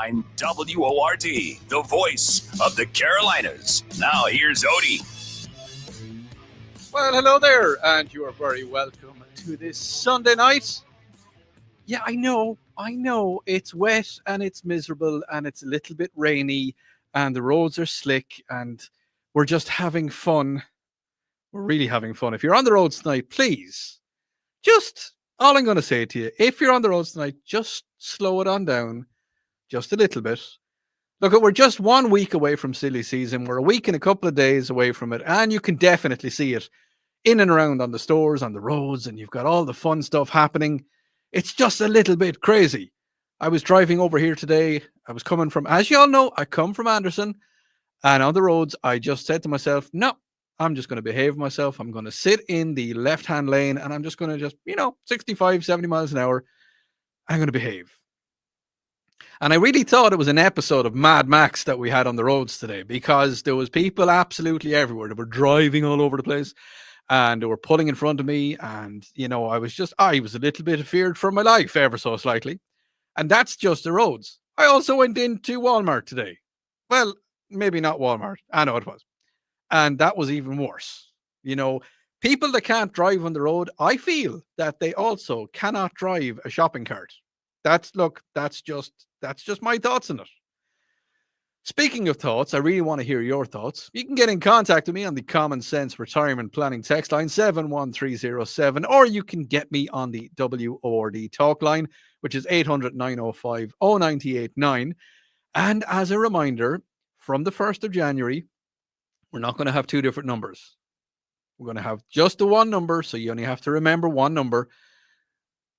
99.9 WORD, the voice of the Carolinas. Now here's Odi. Well, hello there, and you are very welcome to this Sunday night. Yeah, I know, it's wet and it's miserable and it's a little bit rainy and the roads are slick and we're just having fun. We're really having fun. If you're on the roads tonight, please, all I'm going to say to you, if you're on the roads tonight, just slow it on down just a little bit. Look, we're just 1 week away from silly season. We're a week and a couple of days away from it, and you can definitely see it in and around on the stores, on the roads, and you've got all the fun stuff happening. It's just a little bit crazy. I was driving over here today. I was coming from, as you all know, I come from Anderson, and on the roads, I just said to myself, no, I'm just going to behave myself. I'm going to sit in the left-hand lane, and I'm just going to 65, 70 miles an hour. I'm going to behave. And I really thought it was an episode of Mad Max that we had on the roads today, because there was people absolutely everywhere. They were driving all over the place and they were pulling in front of me. And, I was a little bit feared for my life ever so slightly. And that's just the roads. I also went into Walmart today. Well, maybe not Walmart. I know it was. And that was even worse. People that can't drive on the road, I feel that they also cannot drive a shopping cart. That's just my thoughts on it. Speaking of thoughts, I really want to hear your thoughts. You can get in contact with me on the Common Sense Retirement Planning text line 71307, or you can get me on the WORD talk line, which is 800-905-0989. And as a reminder, from the 1st of January, we're not going to have two different numbers. We're going to have just the one number, so you only have to remember one number.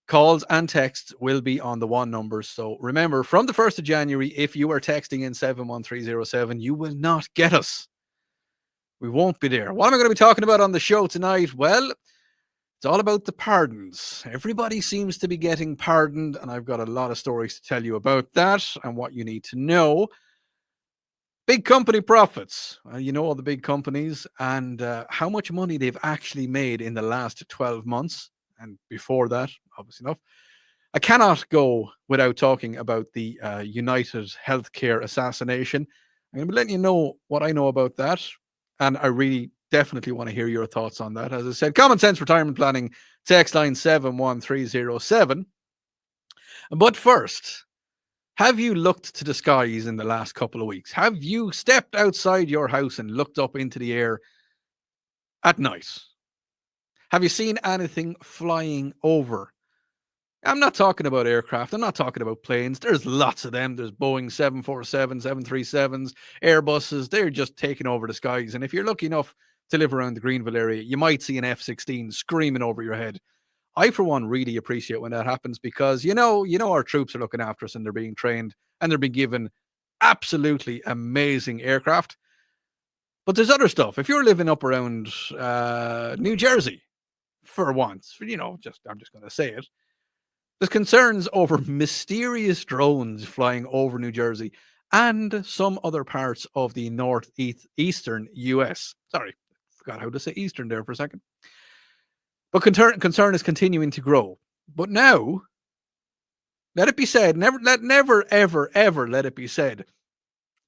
Calls and texts will be on the one number. So remember, from the 1st of January, if you are texting in 71307, you will not get us. We won't be there. What am I going to be talking about on the show tonight? Well, it's all about the pardons. Everybody seems to be getting pardoned, and I've got a lot of stories to tell you about that and what you need to know. Big company profits. All the big companies and how much money they've actually made in the last 12 months. And before that, obviously enough. I cannot go without talking about the United Healthcare assassination. I'm going to be letting you know what I know about that. And I really definitely want to hear your thoughts on that. As I said, Common Sense Retirement Planning, text line 71307. But first, have you looked to the skies in the last couple of weeks? Have you stepped outside your house and looked up into the air at night? Have you seen anything flying over? I'm not talking about aircraft. I'm not talking about planes. There's lots of them. There's Boeing 747, 737s, Airbuses. They're just taking over the skies. And if you're lucky enough to live around the Greenville area, you might see an F-16 screaming over your head. I, for one, really appreciate when that happens because, our troops are looking after us and they're being trained and they're being given absolutely amazing aircraft. But there's other stuff. If you're living up around New Jersey, for once, I'm just going to say it. There's concerns over mysterious drones flying over New Jersey and some other parts of the northeastern U.S. Sorry, forgot how to say eastern there for a second. But concern is continuing to grow. But now, let it be said, never, ever, ever let it be said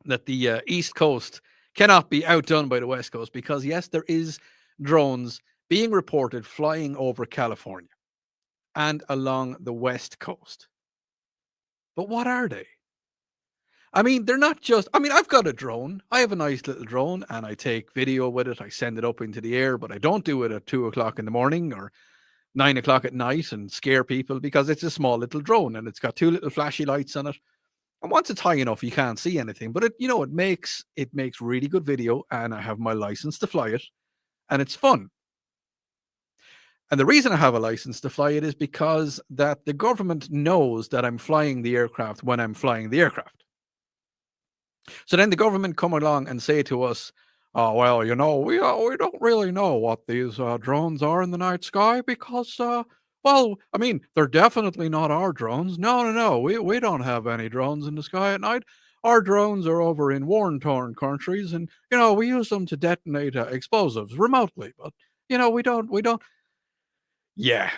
that the East Coast cannot be outdone by the West Coast because, yes, there is drones being reported flying over California and along the West Coast. But what are they? They're not just, I've got a drone. I have a nice little drone and I take video with it. I send it up into the air, but I don't do it at 2 o'clock in the morning or 9 o'clock at night and scare people because it's a small little drone and it's got two little flashy lights on it. And once it's high enough, you can't see anything, but it makes really good video and I have my license to fly it and it's fun. And the reason I have a license to fly it is because that the government knows that I'm flying the aircraft when I'm flying the aircraft. So then the government come along and say to us, oh, well, we don't really know what these drones are in the night sky because, they're definitely not our drones. No. We don't have any drones in the sky at night. Our drones are over in war-torn countries and, we use them to detonate explosives remotely. But, we don't. Yeah.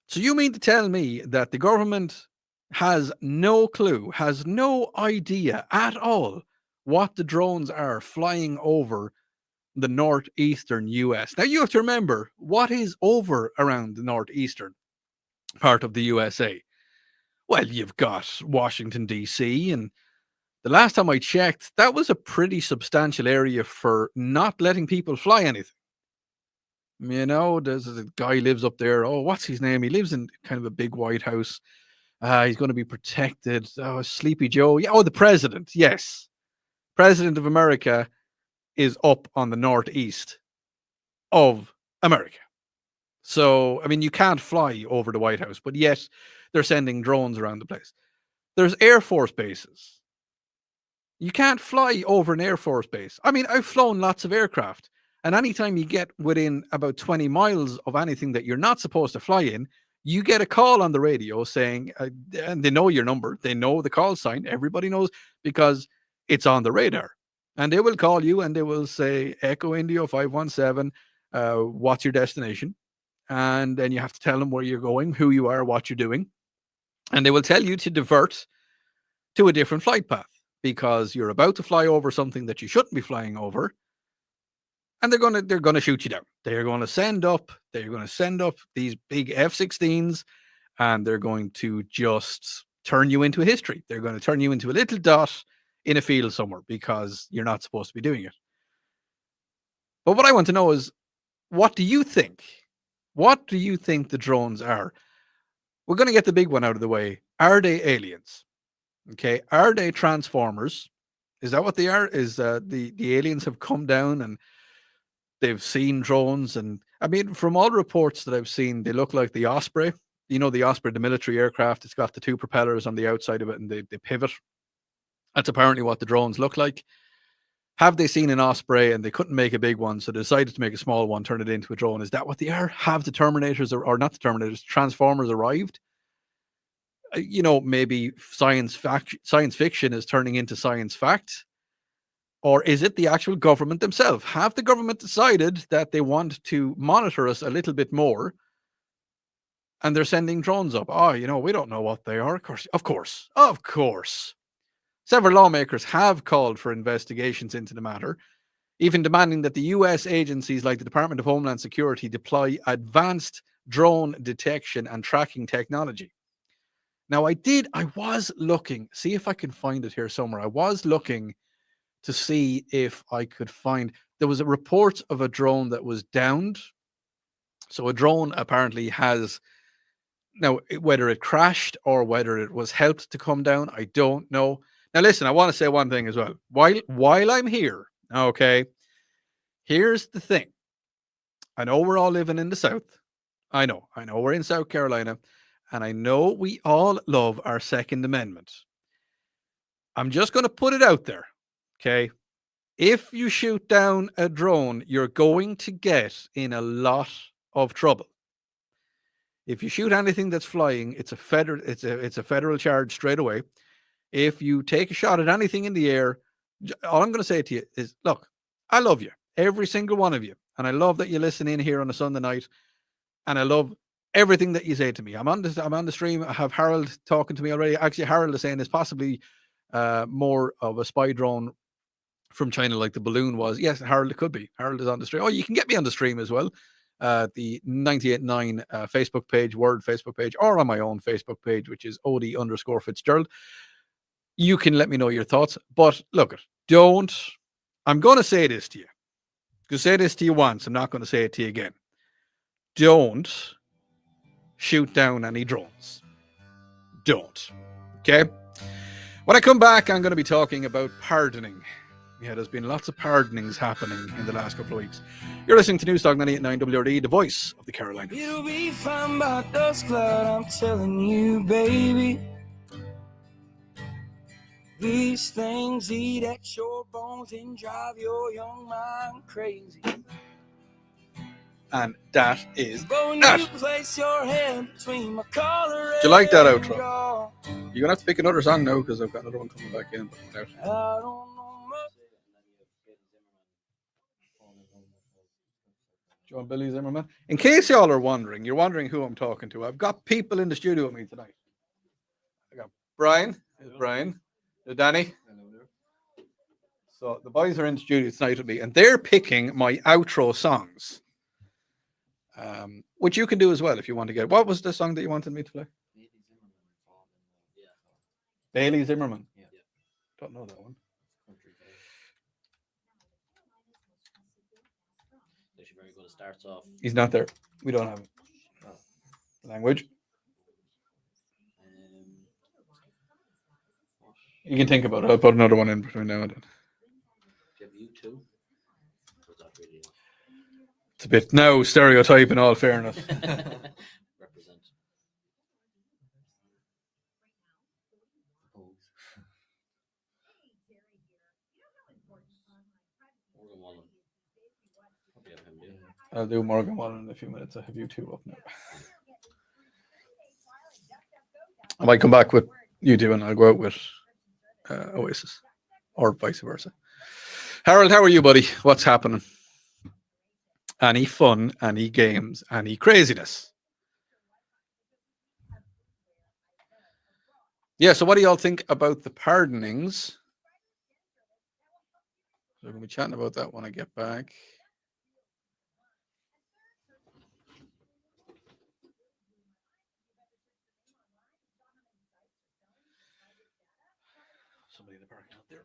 So you mean to tell me that the government has no clue, has no idea at all what the drones are flying over the northeastern US. Now, you have to remember what is over around the northeastern part of the USA. Well, you've got Washington, D.C., and the last time I checked, that was a pretty substantial area for not letting people fly anything. You know, there's a guy lives up there. Oh, what's his name? He lives in kind of a big White House. He's going to be protected. Oh, Sleepy Joe. Yeah. Oh, the president. Yes. President of America is up on the northeast of America. So, I mean, you can't fly over the White House, but yet they're sending drones around the place. There's Air Force bases. You can't fly over an Air Force base. I mean, I've flown lots of aircraft, and anytime you get within about 20 miles of anything that you're not supposed to fly in, you get a call on the radio saying, and they know your number, they know the call sign, everybody knows because it's on the radar. And they will call you and they will say, Echo Indio 517, what's your destination? And then you have to tell them where you're going, who you are, what you're doing. And they will tell you to divert to a different flight path because you're about to fly over something that you shouldn't be flying over, and they're gonna shoot you down. They're going to send up these big F-16s, and they're going to just turn you into history. They're going to turn you into a little dot in a field somewhere because you're not supposed to be doing it. But what I want to know is, what do you think? What do you think the drones are? We're going to get the big one out of the way. Are they aliens? Okay, are they transformers? Is that what they are? Is the aliens have come down and they've seen drones? And I mean, from all reports that I've seen, they look like the Osprey. You know, the Osprey, the military aircraft. It's got the two propellers on the outside of it, and they pivot. That's apparently what the drones look like. Have they seen an Osprey and they couldn't make a big one, so they decided to make a small one, turn it into a drone? Is that what they are? Have the Terminators, or not the Terminators, Transformers arrived? You know, maybe science fiction is turning into science fact, or is it the actual government themselves? Have the government decided that they want to monitor us a little bit more, and they're sending drones up? Oh, you know, we don't know what they are. Of course. Several lawmakers have called for investigations into the matter, even demanding that the US agencies like the Department of Homeland Security deploy advanced drone detection and tracking technology. Now, I was looking, see if I can find it here somewhere. I was looking to see if I could find, there was a report of a drone that was downed. So a drone apparently has, now whether it crashed or whether it was helped to come down, I don't know. Now, listen, I want to say one thing as well. While I'm here, okay, here's the thing. I know we're all living in the South. I know we're in South Carolina. And I know we all love our Second Amendment. I'm just going to put it out there, okay? If you shoot down a drone, you're going to get in a lot of trouble. If you shoot anything that's flying, it's a federal charge straight away. If you take a shot at anything in the air, all I'm going to say to you is, look, I love you, every single one of you, and I love that you listen in here on a Sunday night, and I love everything that you say to me. I'm on the stream. I have Harold talking to me already. Actually, Harold is saying it's possibly more of a spy drone from China, like the balloon was. Yes, Harold, it could be. Harold is on the stream. Oh, you can get me on the stream as well. The 98.9 Facebook page, Word Facebook page, or on my own Facebook page, which is Odi_Fitzgerald. You can let me know your thoughts. But look, I'm going to say this to you. I'm going to say this to you once. I'm not going to say it to you again. Don't shoot down any drones. Don't. Okay? When I come back, I'm going to be talking about pardoning. Yeah, there's been lots of pardonings happening in the last couple of weeks. You're listening to Newstalk 98.9 WRD, the voice of the Carolinas. It'll be fine by dusk cloud, I'm telling you, baby. These things eat at your bones and drive your young mind crazy. And that is that. You place your hand between my collar. Do you like that outro? You're going to have to pick another song now because I've got another one coming back in. I don't know much. Do you want Billy Zimmerman? In case y'all are wondering, you're wondering who I'm talking to. I've got people in the studio with me tonight. I Brian. Brian. Danny. So the boys are in the studio tonight with me, and they're picking my outro songs, which you can do as well if you want to get. What was the song that you wanted me to play? Bailey Zimmerman. Don't know that one. Very good. It starts off. He's not there. We don't have it. Language. You can think about it. I'll put another one in between now and then. Do you have U2? Really... It's a bit now stereotype in all fairness. Represent. I'll do Morgan Wallen in a few minutes. I have U2 up now. I might come back with U2 and I'll go out with Oasis, or vice versa. Harold, how are you, buddy? What's happening? Any fun, any games, any craziness? Yeah, so what do y'all think about the pardonings? We're going to be chatting about that when I get back. Somebody in the parking lot there.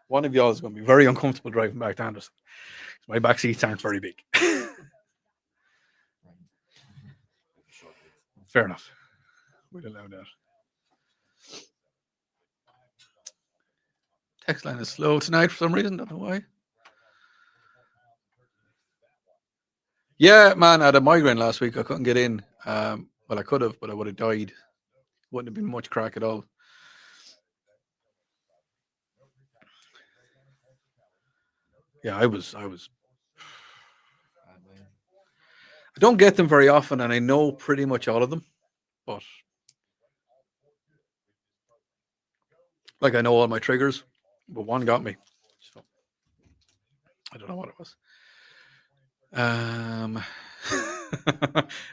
One of y'all is going to be very uncomfortable driving back to Anderson. My back seats aren't very big. Fair enough. We'll allow that. Text line is slow tonight for some reason. Don't know why. Yeah, man, I had a migraine last week. I couldn't get in. Well, I could have, but I would have died. Wouldn't have been much crack at all. Yeah, I don't get them very often, and I know pretty much all of them, but like I know all my triggers, but one got me. So I don't know what it was.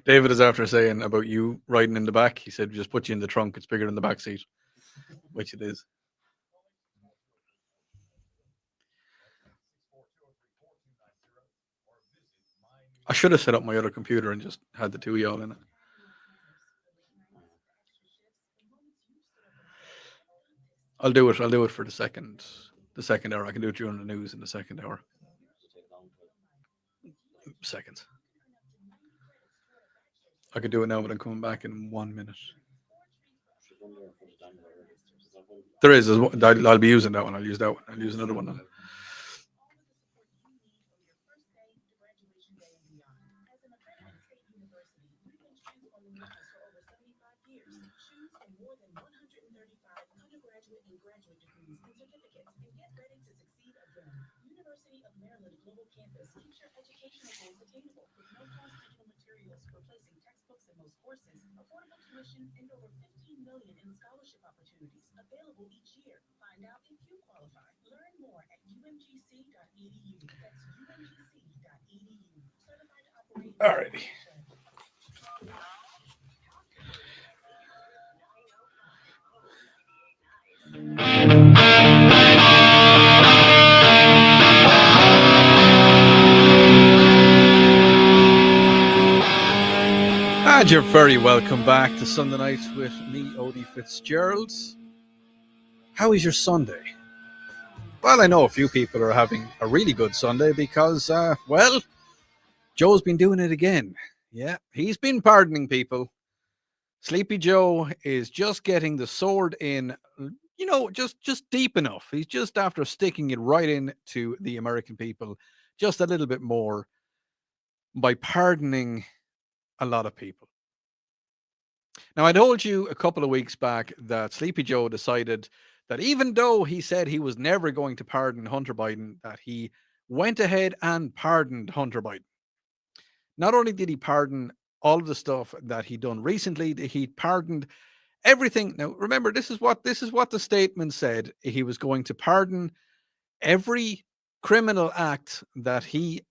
David is after saying about you riding in the back. He said, just put you in the trunk. It's bigger than the back seat, which it is. I should have set up my other computer and just had the two of y'all in it. I'll do it for the second hour. I can do it during the news in the second hour. Seconds. I could do it now, but I'm coming back in 1 minute. There is. I'll be using that one. I'll use that one. I'll use another one now. Alrighty. And you're very welcome back to Sunday Nights with me, Odi Fitzgerald. How is your Sunday? Well, I know a few people are having a really good Sunday because, well, Joe's been doing it again. Yeah, he's been pardoning people. Sleepy Joe is just getting the sword in, just deep enough. He's just after sticking it right in to the American people just a little bit more by pardoning a lot of people. Now, I told you a couple of weeks back that Sleepy Joe decided that even though he said he was never going to pardon Hunter Biden, that he went ahead and pardoned Hunter Biden. Not only did he pardon all of the stuff that he'd done recently, he pardoned everything. Now, remember, this is what the statement said. He was going to pardon every criminal act that he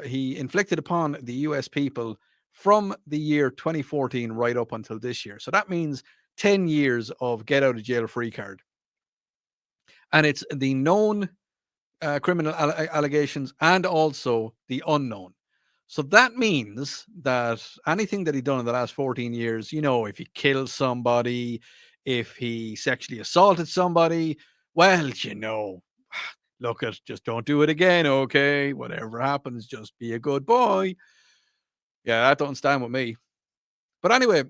he inflicted upon the US people from the year 2014 right up until this year. So that means 10 years of get out of jail free card. And it's the known criminal allegations and also the unknown. So that means that anything that he done in the last 14 years, if he killed somebody, if he sexually assaulted somebody, well, look at, just don't do it again, okay? Whatever happens, just be a good boy. Yeah, that don't stand with me. But anyway,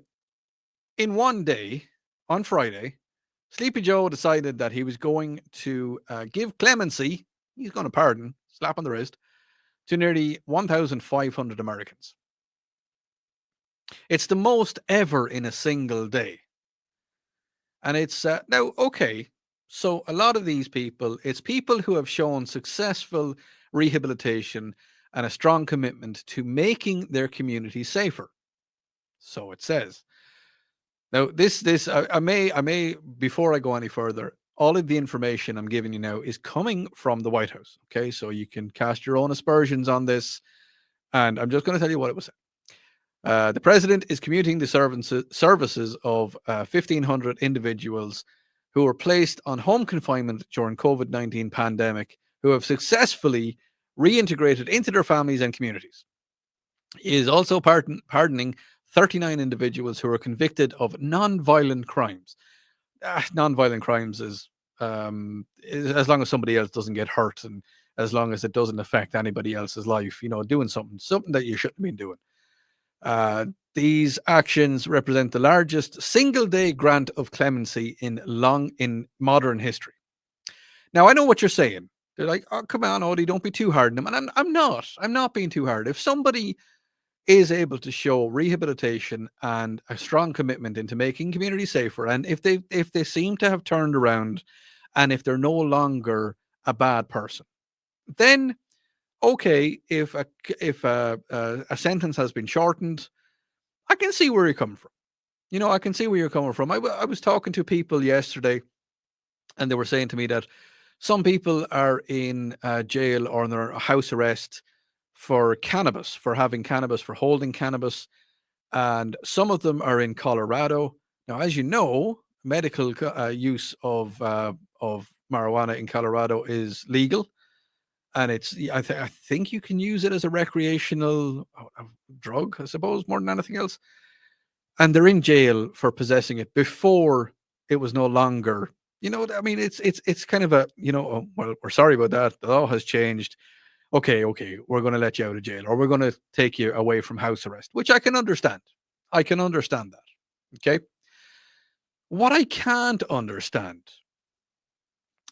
in one day, on Friday, Sleepy Joe decided that he was going to give clemency, he's going to pardon, slap on the wrist, to nearly 1,500 Americans. It's the most ever in a single day. And it's, now, okay, so a lot of these people, it's people who have shown successful rehabilitation and a strong commitment to making their community safer. So it says. Now, I may, before I go any further, all of the information I'm giving you now is coming from the White House. Okay, so you can cast your own aspersions on this, and I'm just going to tell you what it was. The president is commuting the services of 1,500 individuals who were placed on home confinement during COVID-19 pandemic, who have successfully reintegrated into their families and communities. He is also pardoning 39 individuals who are convicted of non-violent crimes. Non-violent crimes is as long as somebody else doesn't get hurt and as long as it doesn't affect anybody else's life, doing something that you shouldn't be doing. These actions represent the largest single-day grant of clemency in modern history. Now, I know what you're saying. They're like, "Oh, come on, Odi, don't be too hard on them." And I'm not being too hard. If somebody is able to show rehabilitation and a strong commitment into making community safer, and if they seem to have turned around, and if they're no longer a bad person, then okay, if a sentence has been shortened, I can see where you're coming from. I can see where you're coming from. I was talking to people yesterday, and they were saying to me that some people are in jail or under house arrest for cannabis, for having cannabis, for holding cannabis, and some of them are in Colorado. Now, as you know, medical use of marijuana in Colorado is legal. And it's, I think you can use it as a recreational drug, I suppose, more than anything else. And they're in jail for possessing it before it was no longer, I mean, it's kind of a, oh, well, we're sorry about that. The law has changed. Okay, we're going to let you out of jail, or we're going to take you away from house arrest, which I can understand. I can understand that. Okay. What I can't understand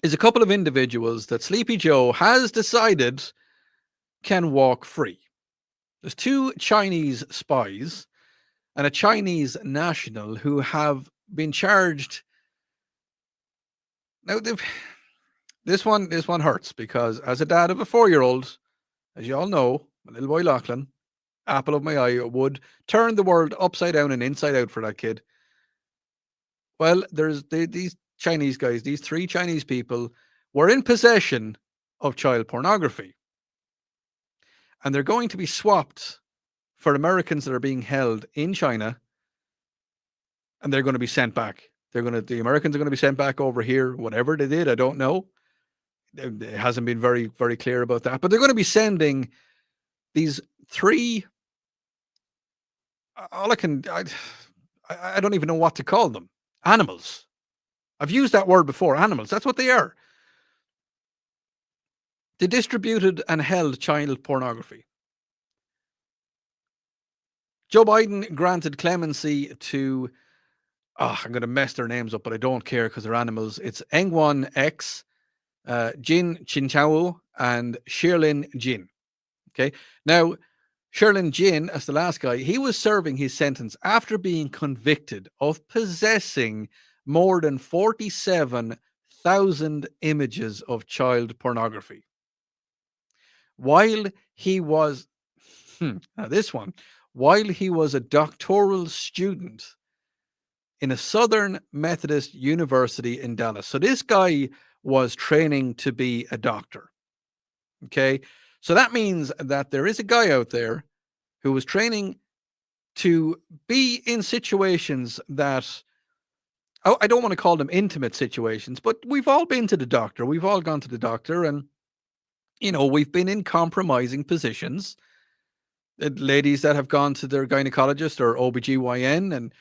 is a couple of individuals that Sleepy Joe has decided can walk free. There's 2 Chinese spies and a Chinese national who have been charged. Now, this one hurts because as a dad of a 4-year-old, as you all know, my little boy Lachlan, apple of my eye, would turn the world upside down and inside out for that kid. Well, there's these Chinese guys, these 3 Chinese people were in possession of child pornography. And they're going to be swapped for Americans that are being held in China, and they're going to be sent back. The Americans are going to be sent back over here. Whatever they did, I don't know. It hasn't been very, very clear about that. But they're going to be sending these 3. I don't even know what to call them. Animals. I've used that word before. Animals. That's what they are. They distributed and held child pornography. Joe Biden granted clemency to, I'm going to mess their names up, but I don't care because they're animals. It's Engwan X, Jin Chinchao, and Shirlin Jin. Okay. Now, Shirlin Jin, as the last guy, he was serving his sentence after being convicted of possessing more than 47,000 images of child pornography. While he was, while he was a doctoral student in a Southern Methodist University in Dallas. So this guy was training to be a doctor. Okay. So that means that there is a guy out there who was training to be in situations that, I don't want to call them intimate situations, but we've all been to the doctor. We've all gone to the doctor, and we've been in compromising positions. Ladies that have gone to their gynecologist or OBGYN, and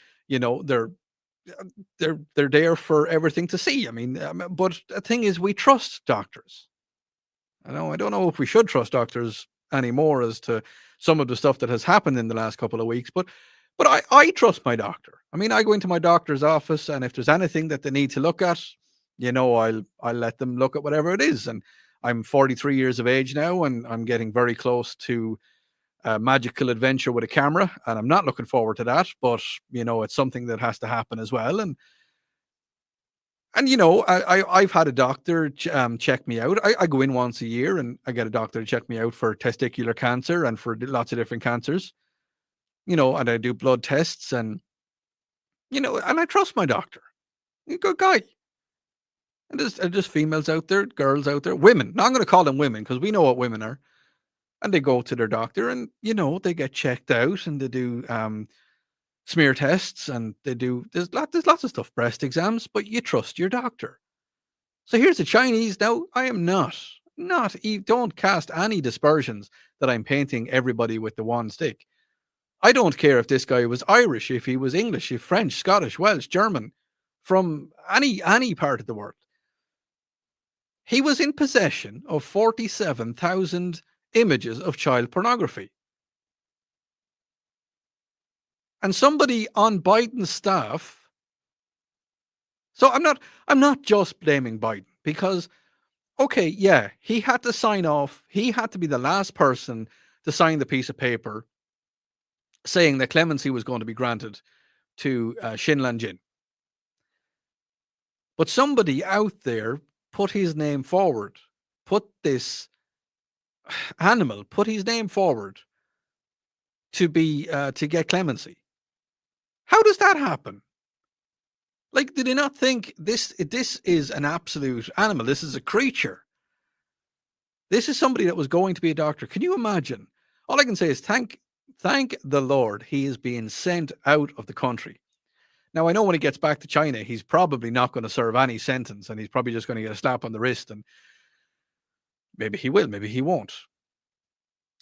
they're there for everything to see. I mean, but the thing is, we trust doctors. I don't know if we should trust doctors anymore as to some of the stuff that has happened in the last couple of weeks, but I trust my doctor. I mean, I go into my doctor's office, and if there's anything that they need to look at, I'll let them look at whatever it is. And I'm 43 years of age now, and I'm getting very close to a magical adventure with a camera, and I'm not looking forward to that. But it's something that has to happen as well. And I've had a doctor check me out. I go in once a year, and I get a doctor to check me out for testicular cancer and for lots of different cancers. And I do blood tests, and and I trust my doctor. He's a good guy. And there's females out there, girls out there, women. Now I'm going to call them women because we know what women are. And they go to their doctor, and they get checked out, and they do smear tests, and there's lots of stuff, breast exams, but you trust your doctor. So here's the Chinese. Now, I am not, don't cast any dispersions that I'm painting everybody with the one stick. I don't care if this guy was Irish, if he was English, if French, Scottish, Welsh, German, from any part of the world. He was in possession of 47,000 images of child pornography. And somebody on Biden's staff. So I'm not just blaming Biden, because, okay, yeah, he had to sign off. He had to be the last person to sign the piece of paper saying that clemency was going to be granted to Xinlan Jin. But somebody out there put his name forward, put his name forward to get clemency. How does that happen? Like, did they not think this is an absolute animal? This is a creature. This is somebody that was going to be a doctor. Can you imagine? All I can say is thank the Lord he is being sent out of the country. Now, I know when he gets back to China, he's probably not going to serve any sentence, and he's probably just going to get a slap on the wrist, and maybe he will, maybe he won't.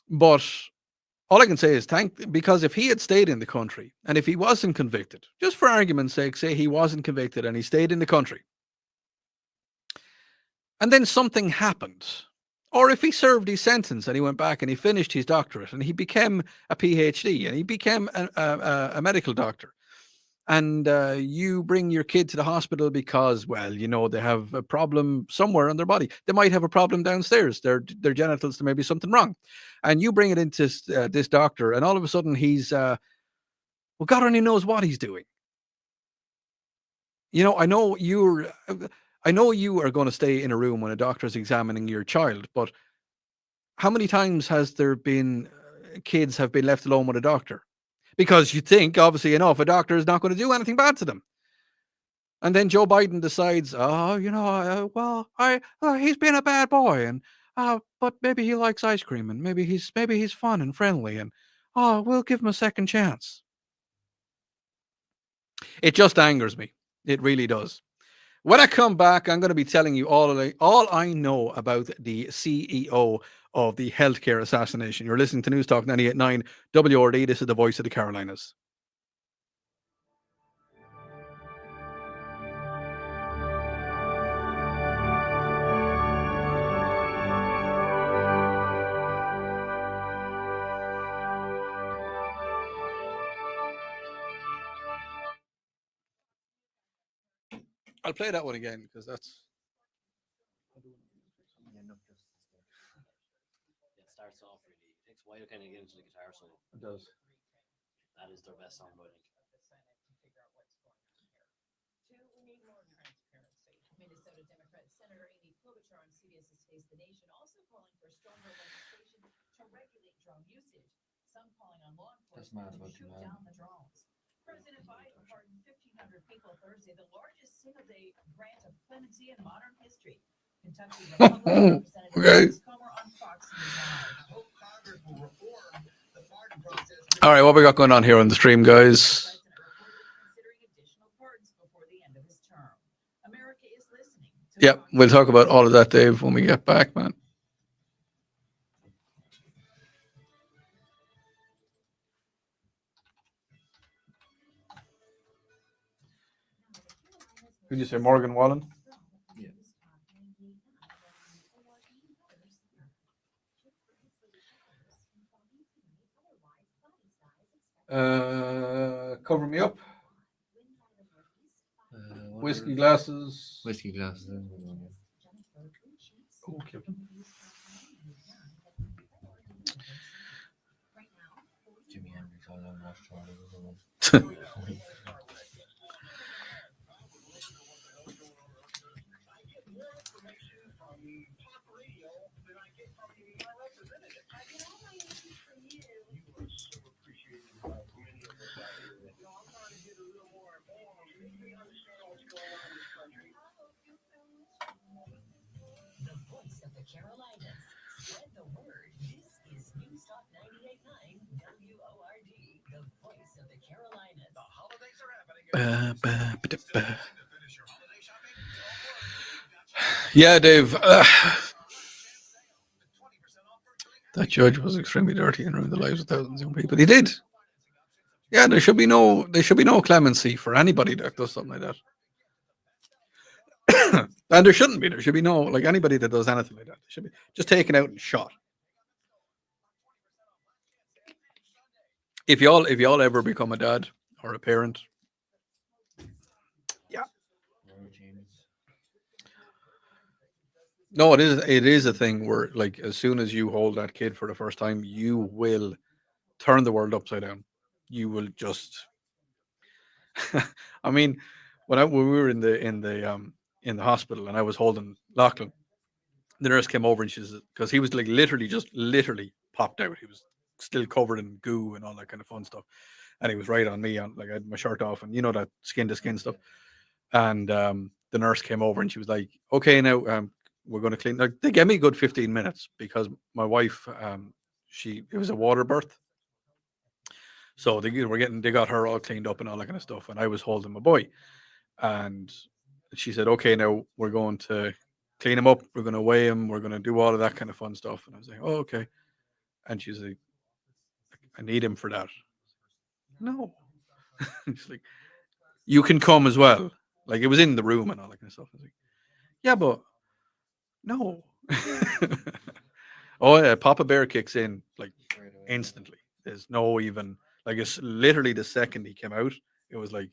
But all I can say is because if he had stayed in the country, and if he wasn't convicted, just for argument's sake, say he wasn't convicted and he stayed in the country, and then something happened, or if he served his sentence and he went back and he finished his doctorate and he became a PhD and he became a medical doctor, and you bring your kid to the hospital because, well, they have a problem somewhere on their body. They might have a problem downstairs. Their genitals, there may be something wrong. And you bring it into this doctor, and all of a sudden he's, well, God only knows what he's doing. I know you are going to stay in a room when a doctor is examining your child, but how many times has there been kids have been left alone with a doctor? Because you think, obviously enough, a doctor is not going to do anything bad to them. And then Joe Biden decides, he's been a bad boy, and but maybe he likes ice cream, and maybe he's fun and friendly, and we'll give him a second chance. It just angers me. It really does. When I come back, I'm going to be telling you all I know about the CEO of the healthcare assassination. You're listening to News Talk 98.9 WRD. This is the voice of the Carolinas. I'll play that one again because that's. It starts off really. It takes a while to kind of get into the guitar solo. It does. That is their best song, I think. We need more transparency. Minnesota Democrat Senator Amy Klobuchar on CBS's Face the Nation also calling for stronger legislation to regulate drone usage. Some calling on law enforcement to shoot down the drones. President Biden pardoned 1,500 people Thursday, the largest single-day grant of clemency in modern history. Kentucky Republican Representative Okay. Chris Comer on Fox News Live. All right, what we got going on here on the stream, guys? President reportedly considering additional pardons before the end of his term. America is listening. Yep, we'll talk about all of that, Dave, when we get back, man. Who'd you say, Morgan Wallen? Yeah. Cover me up. Whiskey Whiskey glasses. glasses. Okay. Jimmy Henry called on Charlie. The voice of the Carolinas. Spread the word. This is News Talk 98.9 WORD. The voice of the Carolinas. The holidays are happening. Yeah, Dave. That judge was extremely dirty and ruined the lives of thousands of young people. He did. Yeah, there should be no clemency for anybody that does something like that. And there shouldn't be. There should be no, like, anybody that does anything like that should be just taken out and shot. If y'all ever become a dad or a parent, yeah. No, it is a thing where, like, as soon as you hold that kid for the first time, you will turn the world upside down. You will just I mean, when we were in the hospital and I was holding Lachlan, the nurse came over and she said, because he was like literally popped out. He was still covered in goo and all that kind of fun stuff. And he was right on me, on, like, I had my shirt off and that skin to skin stuff. And the nurse came over and she was like, okay, now we're going to clean. Like, they gave me a good 15 minutes because my wife, it was a water birth. So they got her all cleaned up and all that kind of stuff. And I was holding my boy. And she said, okay, now we're going to clean him up. We're going to weigh him. We're going to do all of that kind of fun stuff. And I was like, oh, okay. And she's like, I need him for that. No. She's like, you can come as well. Like, it was in the room and all that kind of stuff. I was like, yeah, but no. Oh, yeah. Papa Bear kicks in, like, instantly. There's no even, like, it's literally the second he came out, it was like,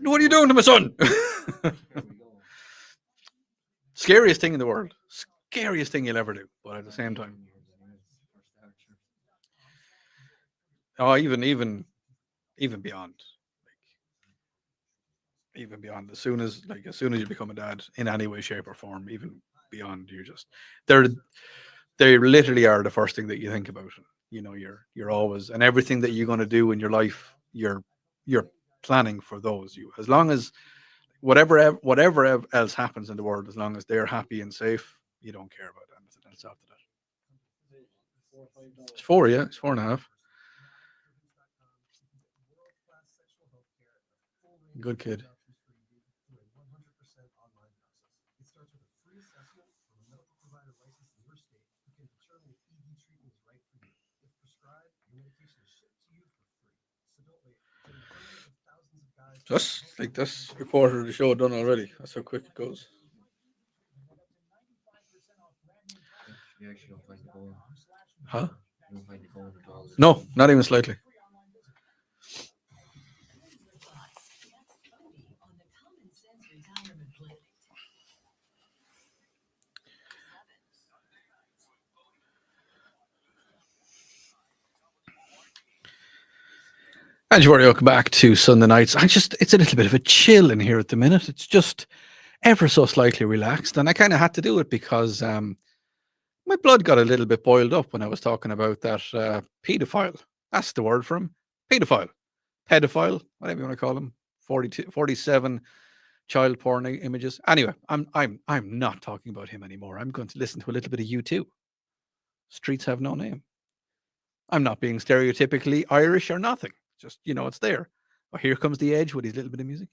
what are you doing to my son? Scariest thing in the world. Scariest thing you'll ever do. But at the same time, even beyond, even beyond. As soon as you become a dad in any way, shape, or form, even beyond, they literally are the first thing that you think about. You're always, and everything that you're going to do in your life, you're planning for those. As long as whatever else happens in the world, as long as they're happy and safe, you don't care about anything else after that. It's 4, yeah, it's 4.5. Good kid. Just like this, a quarter of the show done already. That's how quick it goes. You actually don't find the phone. Huh? You don't find the phone at all. No, not even slightly. And you're welcome back to Sunday nights. It's a little bit of a chill in here at the minute. It's just ever so slightly relaxed. And I kind of had to do it because my blood got a little bit boiled up when I was talking about that pedophile. That's the word for him. Pedophile, whatever you want to call him. 47 child porn images. Anyway, I'm not talking about him anymore. I'm going to listen to a little bit of U2. Streets Have No Name. I'm not being stereotypically Irish or nothing. Just, it's there. Oh, here comes the Edge with his little bit of music.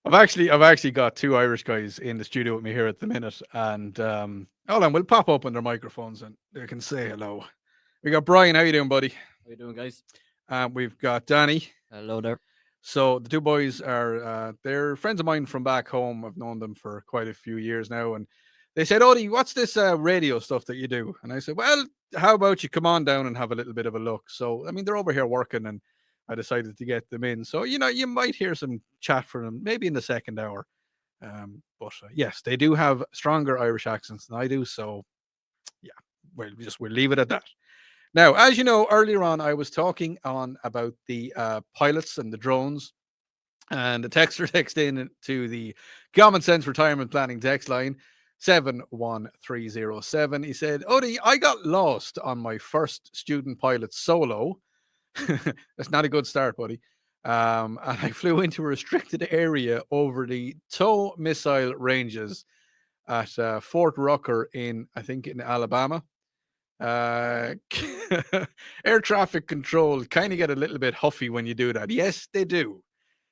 I've actually got two Irish guys in the studio with me here at the minute, and hold on, we'll pop open their microphones and they can say hello. We got Brian. How you doing, buddy? How you doing, guys? We've got Danny. Hello there. So the two boys are they're friends of mine from back home. I've known them for quite a few years now, and they said, "Odi, what's this radio stuff that you do?" And I said, "Well, how about you come on down and have a little bit of a look?" So I mean, they're over here working, and I decided to get them in. So you might hear some chat from them maybe in the second hour. But yes, they do have stronger Irish accents than I do. So yeah, we'll leave it at that. Now, as you know, earlier on, I was talking on about the pilots and the drones, and the texter texted in to the Common Sense Retirement Planning text line 71307. He said, "Odi, I got lost on my first student pilot solo." That's not a good start, buddy. And I flew into a restricted area over the TOW missile ranges at Fort Rucker in Alabama. Air traffic control kind of get a little bit huffy when you do that. Yes, they do,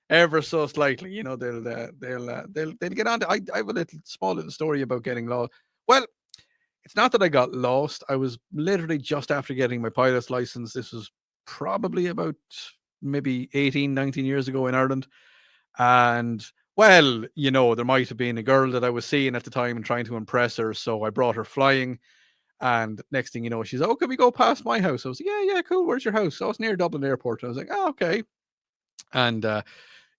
ever so slightly. They'll get on. I have a small little story about getting lost. Well, it's not that I got lost. I was literally just after getting my pilot's license. This was probably about maybe 18, 19 years ago in Ireland. And well, there might have been a girl that I was seeing at the time and trying to impress her. So I brought her flying. And next thing you know, she's, "Oh, can we go past my house?" I was like, yeah, cool. Where's your house? "Oh, it's near Dublin Airport." I was like, "Oh, okay." And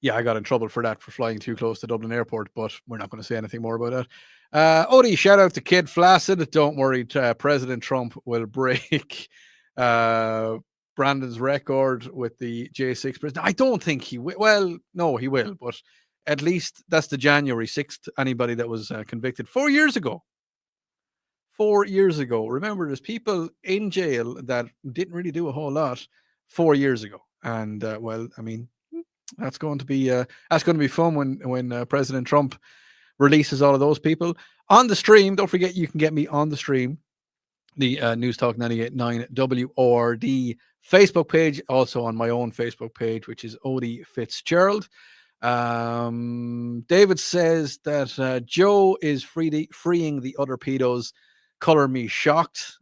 yeah, I got in trouble for that, for flying too close to Dublin Airport, but we're not going to say anything more about that. Odi, shout out to Kid Flaccid. Don't worry, President Trump will break Brandon's record with the J6 president. I don't think he will. Well, no, he will, but at least that's the January 6th. Anybody that was convicted 4 years ago. 4 years ago. Remember, there's people in jail that didn't really do a whole lot 4 years ago. And well, I mean, that's going to be fun when President Trump releases all of those people on the stream. Don't forget, you can get me on the stream, the News Talk 98.9 WRD Facebook page, also on my own Facebook page, which is Odi Fitzgerald. David says that Joe is freeing the other pedos. Color me shocked.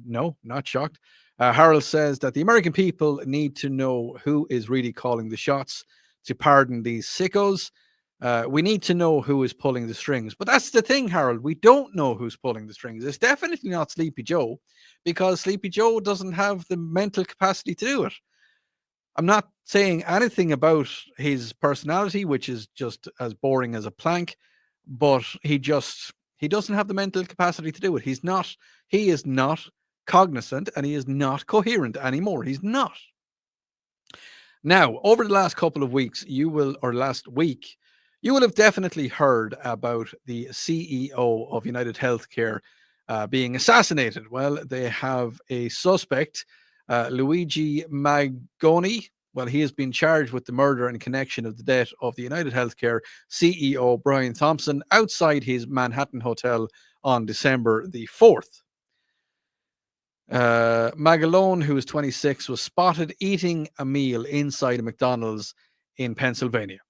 No, not shocked. Harold says that the American people need to know who is really calling the shots to pardon these sickos. We need to know who is pulling the strings. But that's the thing, Harold. We don't know who's pulling the strings. It's definitely not Sleepy Joe, because Sleepy Joe doesn't have the mental capacity to do it. I'm not saying anything about his personality, which is just as boring as a plank, but he doesn't have the mental capacity to do it. He is not cognizant, and he is not coherent anymore. He's not. Now, over the last couple of weeks, last week, you will have definitely heard about the CEO of United Healthcare being assassinated. Well, they have a suspect, Luigi Magoni. Well, he has been charged with the murder and connection of the death of the United Healthcare CEO, Brian Thompson, outside his Manhattan hotel on December the 4th. Magalone, who is 26, was spotted eating a meal inside a McDonald's in Pennsylvania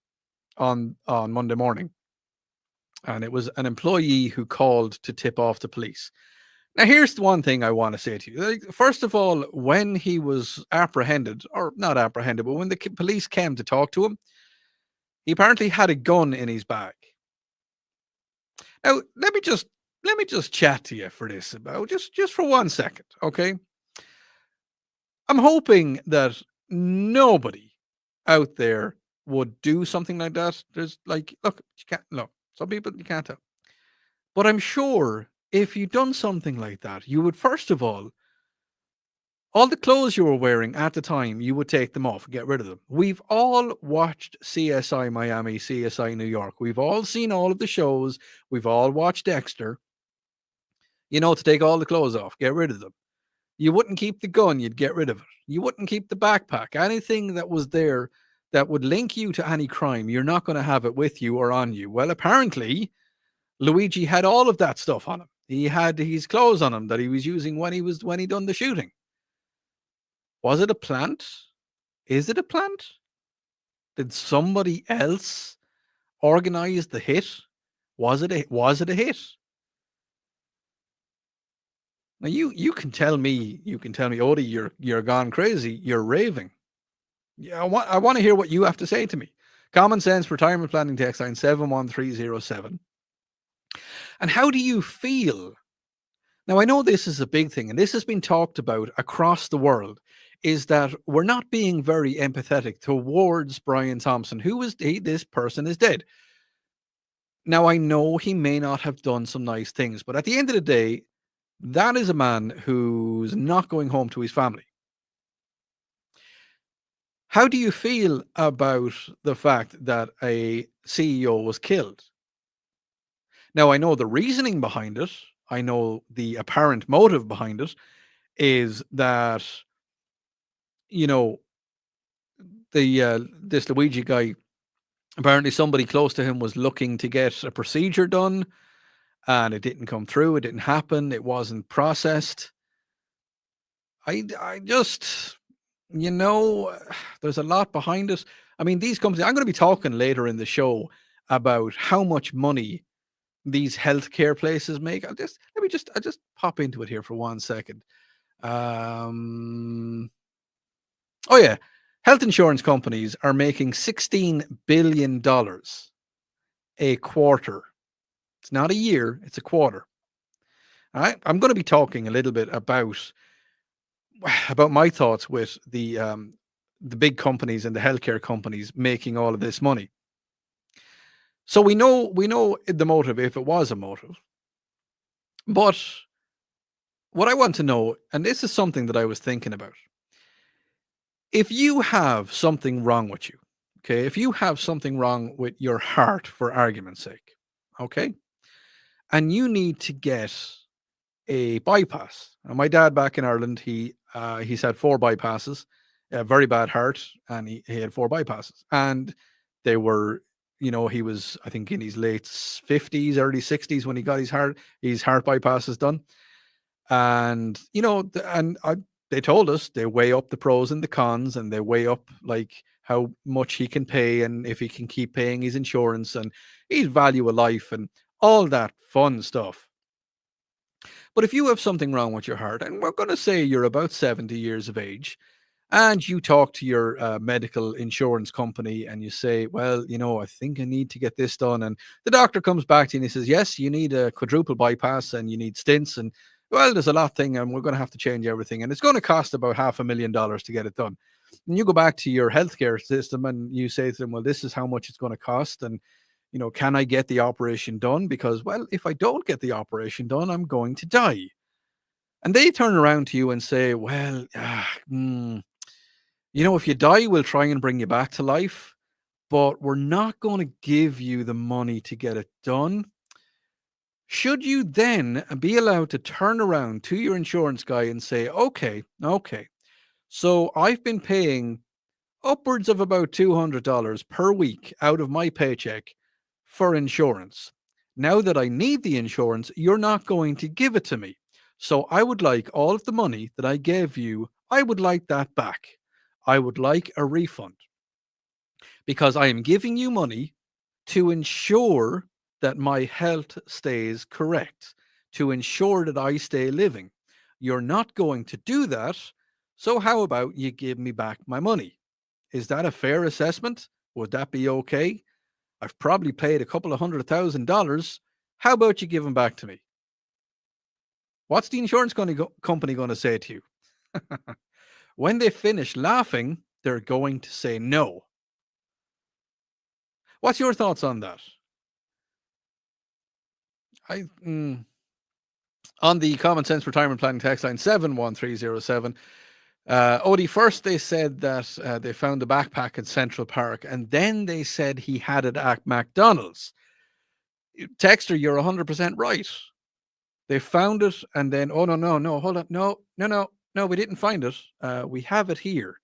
on Monday morning. And it was an employee who called to tip off the police. Now, here's the one thing I want to say to you. First of all, when he was apprehended, or not apprehended, but when the police came to talk to him, he apparently had a gun in his bag. Now, let me just chat to you for this about just for 1 second, okay? I'm hoping that nobody out there would do something like that. There's look, you can't, some people you can't tell, but I'm sure if you'd done something like that, you would first of all the clothes you were wearing at the time, you would take them off, get rid of them. We've all watched CSI Miami, CSI New York. We've all seen all of the shows. We've all watched Dexter. To take all the clothes off, get rid of them. You wouldn't keep the gun, you'd get rid of it. You wouldn't keep the backpack. Anything that was there that would link you to any crime, you're not going to have it with you or on you. Well, apparently, Luigi had all of that stuff on him. He had his clothes on him that he was using when he done the shooting. Was it a plant? Is it a plant? Did somebody else organize the hit? Was it a hit? Now you can tell me, Odi, you're gone crazy, you're raving. Yeah, I want to hear what you have to say to me. Common Sense Retirement Planning text line 71307. And how do you feel? Now, I know this is a big thing, and this has been talked about across the world, is that we're not being very empathetic towards Brian Thompson, this person is dead. Now, I know he may not have done some nice things, but at the end of the day, that is a man who's not going home to his family. How do you feel about the fact that a CEO was killed? Now, I know the reasoning behind it. I know the apparent motive behind it is that, this Luigi guy, apparently somebody close to him was looking to get a procedure done and it didn't come through. It didn't happen. It wasn't processed. I just, there's a lot behind it. I mean, these companies, I'm going to be talking later in the show about how much money these healthcare places make. I just pop into it here for 1 second. Oh yeah, health insurance companies are making $16 billion a quarter. It's not a year; it's a quarter. All right, I'm going to be talking a little bit about my thoughts with the big companies and the healthcare companies making all of this money. So we know the motive, if it was a motive. But what I want to know, and this is something that I was thinking about, if you have something wrong with you, okay, if you have something wrong with your heart, for argument's sake, okay, and you need to get a bypass. Now, my dad back in Ireland, he's had 4 bypasses, a very bad heart, and he had 4 bypasses, and they were, he was, I think, in his late 50s, early 60s when he got his heart bypasses done. And they told us they weigh up the pros and the cons, and they weigh up like how much he can pay and if he can keep paying his insurance and his value of life and all that fun stuff. But if you have something wrong with your heart, and we're going to say you're about 70 years of age, and you talk to your medical insurance company and you say, well, I think I need to get this done. And the doctor comes back to you and he says, yes, you need a quadruple bypass and you need stents. And well, there's a lot thing and we're going to have to change everything. And it's going to cost about $500,000 to get it done. And you go back to your healthcare system and you say to them, well, this is how much it's going to cost. And, can I get the operation done? Because, well, if I don't get the operation done, I'm going to die. And they turn around to you and say, well, if you die, we'll try and bring you back to life, but we're not going to give you the money to get it done. Should you then be allowed to turn around to your insurance guy and say, okay, so I've been paying upwards of about $200 per week out of my paycheck for insurance. Now that I need the insurance, you're not going to give it to me. So I would like all of the money that I gave you, I would like that back. I would like a refund because I am giving you money to ensure that my health stays correct, to ensure that I stay living. You're not going to do that. So how about you give me back my money? Is that a fair assessment? Would that be okay? I've probably paid a couple of $100,000. How about you give them back to me? What's the insurance company going to say to you? When they finish laughing, they're going to say no. What's your thoughts on that? On the Common Sense Retirement Planning text line 71307, Odi, first they said that they found the backpack in Central Park, and then they said he had it at McDonald's. Texter, you're 100% right. They found it, and then, oh, no, hold on. No, we didn't find it. We have it here.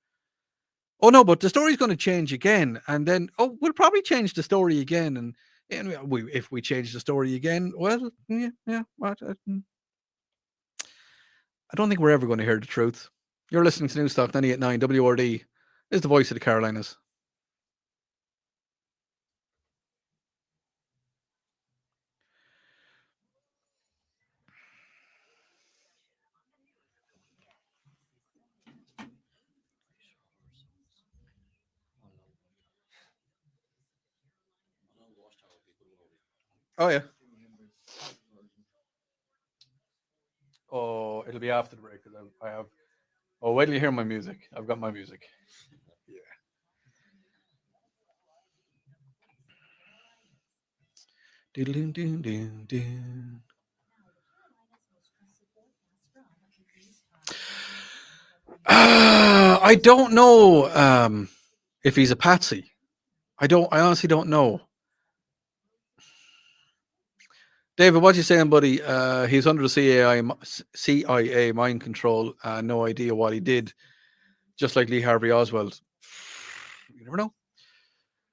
Oh, no, but the story's going to change again. And then, oh, we'll probably change the story again. And if we change the story again, well, yeah. What? I don't think we're ever going to hear the truth. You're listening to Newstalk 98.9 WRD. Is the voice of the Carolinas. Oh, yeah. Oh, it'll be after the break because I have. Oh, wait till you hear my music. I've got my music. Yeah. I don't know if he's a patsy. I honestly don't know. David, what you saying, buddy? He's under the CIA mind control. No idea what he did. Just like Lee Harvey Oswald. You never know.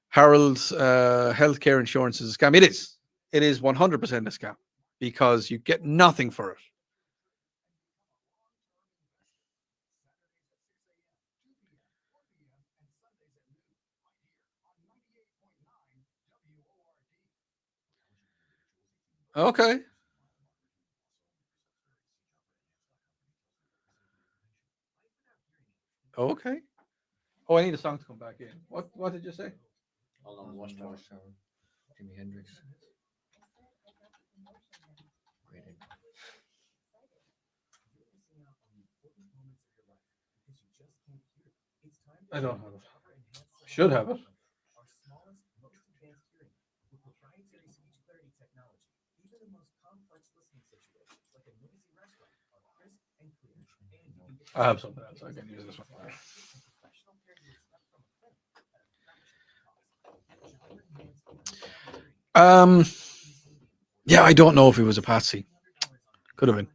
Harold's healthcare insurance is a scam. It is. It is 100% a scam because you get nothing for it. Okay. Okay. Oh, I need a song to come back in. What did you say? All on Watchtower. Jimi Hendrix. Great intro. I don't have it. I should have it. I have something else. I can use this one. Yeah, I don't know if he was a patsy. Could have been.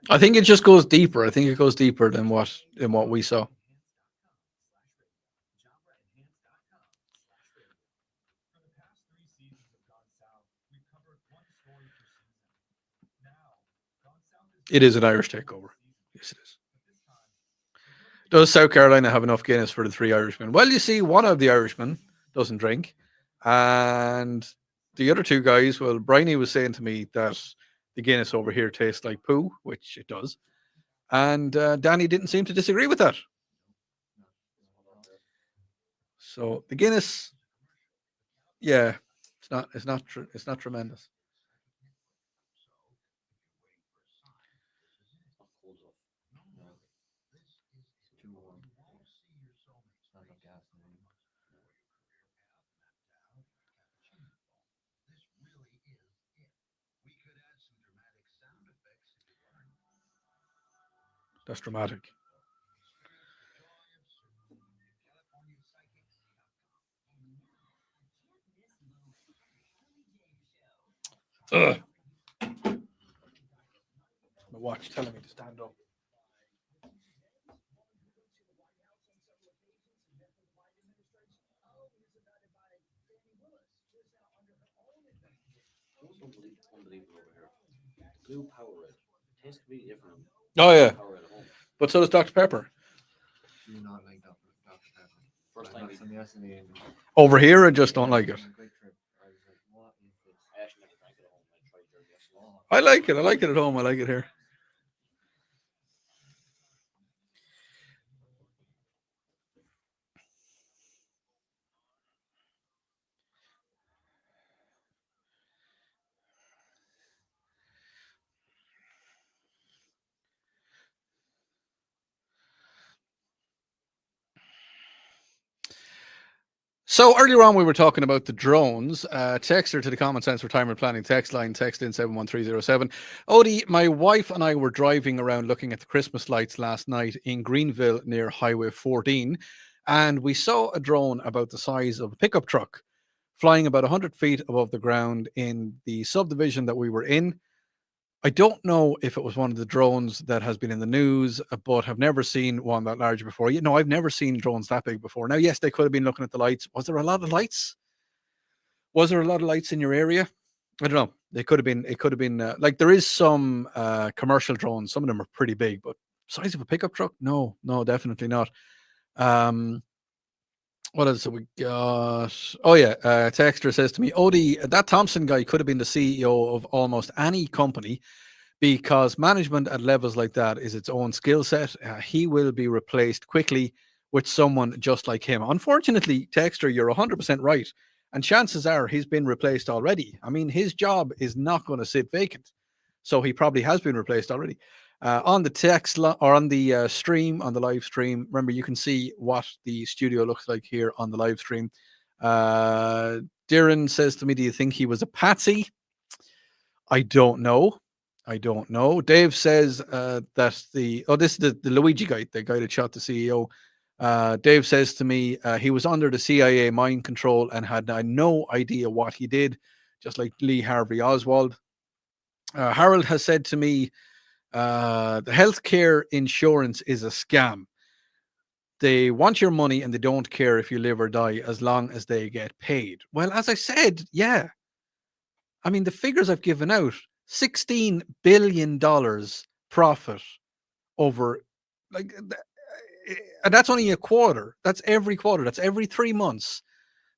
I think it just goes deeper. I think it goes deeper than what we saw. It is an Irish takeover. Yes, it is. Does South Carolina have enough Guinness for the 3 Irishmen? Well, you see, one of the Irishmen doesn't drink, and the other 2 guys. Well, Bryony was saying to me that the Guinness over here tastes like poo, which it does, and Danny didn't seem to disagree with that. So the Guinness, yeah, it's not tremendous. That's dramatic. Ugh. My watch telling me to stand up. Unbelievable over here. Blue Powerade. It tastes completely different. Oh yeah, Powerade at home. but so does Dr. Pepper. Do you not like Dr. Pepper? First time Like, we some yesterday. Over here, I just don't like it. Great trip. I was like, what is this? I actually never drank it at home. I tried yours yesterday. I like it. I like it at home. I like it here. So earlier on, we were talking about the drones. Texter to the Common Sense Retirement Planning text line, text in 71307. Odie, my wife and I were driving around looking at the Christmas lights last night in Greenville near Highway 14, and we saw a drone about the size of a pickup truck flying about 100 feet above the ground in the subdivision that we were in. I don't know if it was one of the drones that has been in the news, but have never seen one that large before. You know, I've never seen drones that big before. Now, yes, they could have been looking at the lights. Was there a lot of lights? Was there a lot of lights in your area? I don't know. They could have been. It could have been like there is some commercial drones. Some of them are pretty big, but size of a pickup truck? No, no, definitely not. Um, what else have we got? Oh yeah, Texter says to me, Odie, that Thompson guy could have been the CEO of almost any company because management at levels like that is its own skill set. He will be replaced quickly with someone just like him. Unfortunately, Texter, you're 100% right. And chances are he's been replaced already. I mean, his job is not going to sit vacant. So he probably has been replaced already. On the text or on the stream, on the live stream, remember you can see what the studio looks like here on the live stream. Darren says to me, do you think he was a patsy? I don't know. I don't know. Dave says that this is the Luigi guy, the guy that shot the CEO. Dave says to me, he was under the CIA mind control and had no idea what he did, just like Lee Harvey Oswald. Harold has said to me, the healthcare insurance is a scam. They want your money and they don't care if you live or die as long as they get paid. Well, as I said, yeah. I mean, the figures I've given out, $16 billion profit over, like, and that's only a quarter. That's every quarter. That's every 3 months.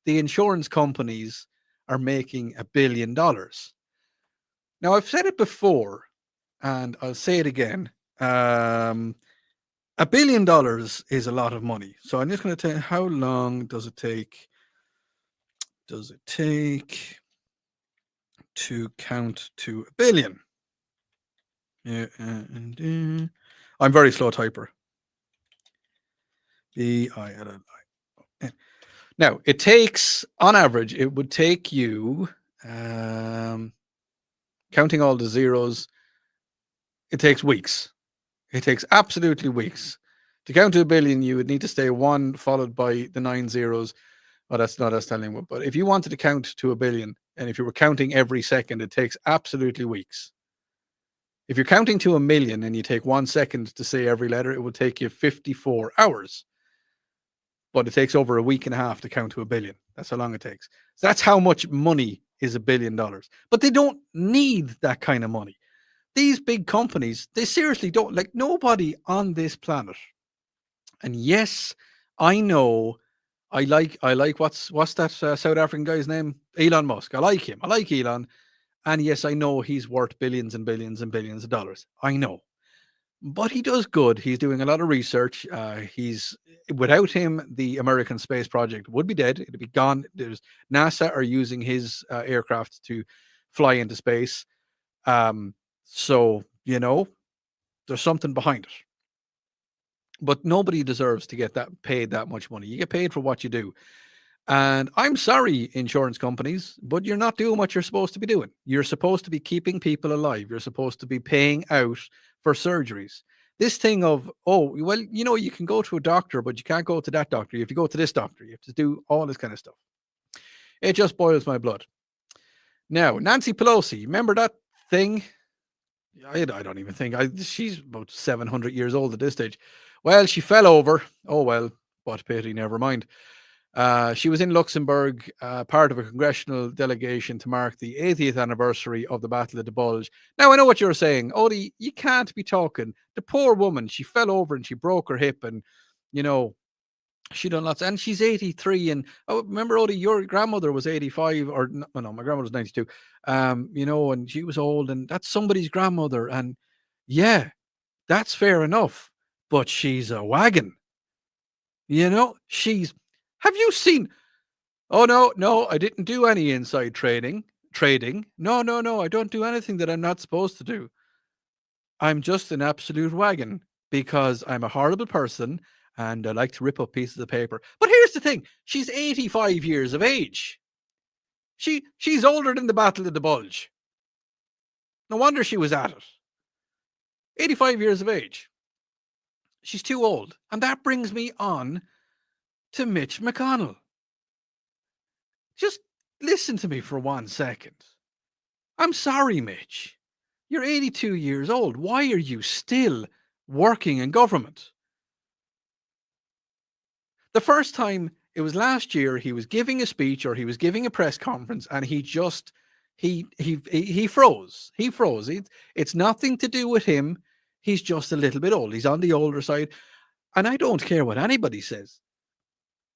The insurance companies are making $1 billion. Now, I've said it before, and I'll say it again. $1 billion is a lot of money. So I'm just going to tell you, how long does it take? Does it take to count to 1 billion? Yeah, I'm very slow typer. B-I-L-L-I. Now, it takes, on average, it would take you, counting all the zeros, it takes weeks. It takes absolutely weeks. To count to 1 billion, you would need to stay 1 followed by the 9 zeros. Oh, that's not us telling you. But if you wanted to count to 1 billion, and if you were counting every second, it takes absolutely weeks. If you're counting to 1 million and you take 1 second to say every letter, it would take you 54 hours. But it takes over a week and a half to count to 1 billion. That's how long it takes. So that's how much money is $1 billion. But they don't need that kind of money. These big companies, they seriously don't, like, nobody on this planet. And yes, I know, I like what's that South African guy's name? Elon Musk. I like him. I like Elon. And yes, I know he's worth billions and billions and billions of dollars. I know. But he does good. He's doing a lot of research. Without him, the American space project would be dead. It'd be gone. NASA are using his aircraft to fly into space. So, you know, there's something behind it. But nobody deserves to get paid that much money. You get paid for what you do. And I'm sorry, insurance companies, but you're not doing what you're supposed to be doing. You're supposed to be keeping people alive. You're supposed to be paying out for surgeries. This thing of, oh, well, you know, you can go to a doctor, but you can't go to that doctor. You have to go to this doctor. You have to do all this kind of stuff. It just boils my blood. Now, Nancy Pelosi, remember that thing? I don't even think. She's about 700 years old at this stage. Well, she fell over. Oh, well, what a pity, never mind. She was in Luxembourg, part of a congressional delegation to mark the 80th anniversary of the Battle of the Bulge. Now, I know what you're saying. Odie, you can't be talking. The poor woman, she fell over and she broke her hip and, you know, she done lots. And she's 83. And remember, Odie, your grandmother was 85 or no, my grandmother was 92. You know, and she was old and that's somebody's grandmother. And yeah, that's fair enough. But she's a wagon. You know, have you seen? Oh, no, I didn't do any inside trading. No, I don't do anything that I'm not supposed to do. I'm just an absolute wagon because I'm a horrible person and I like to rip up pieces of paper. But here's the thing: she's 85 years of age. She's older than the Battle of the Bulge. No wonder she was at it. 85 years of age. She's too old. And that brings me on to Mitch McConnell. Just listen to me for 1 second. I'm sorry, Mitch. You're 82 years old. Why are you still working in government? The first time, it was last year, he was giving a speech or he was giving a press conference, and he froze. He froze. It's nothing to do with him. He's just a little bit old. He's on the older side. And I don't care what anybody says.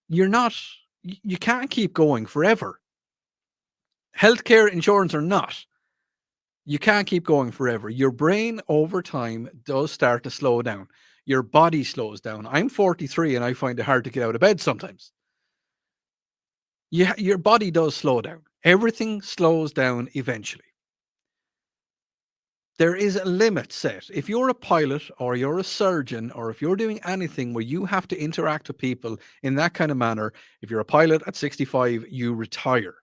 You can't keep going forever. Healthcare, insurance or not, you can't keep going forever. Your brain over time does start to slow down. Your body slows down. I'm 43 and I find it hard to get out of bed sometimes. Your body does slow down. Everything slows down eventually. There is a limit set. If you're a pilot or you're a surgeon or if you're doing anything where you have to interact with people in that kind of manner, if you're a pilot at 65, you retire.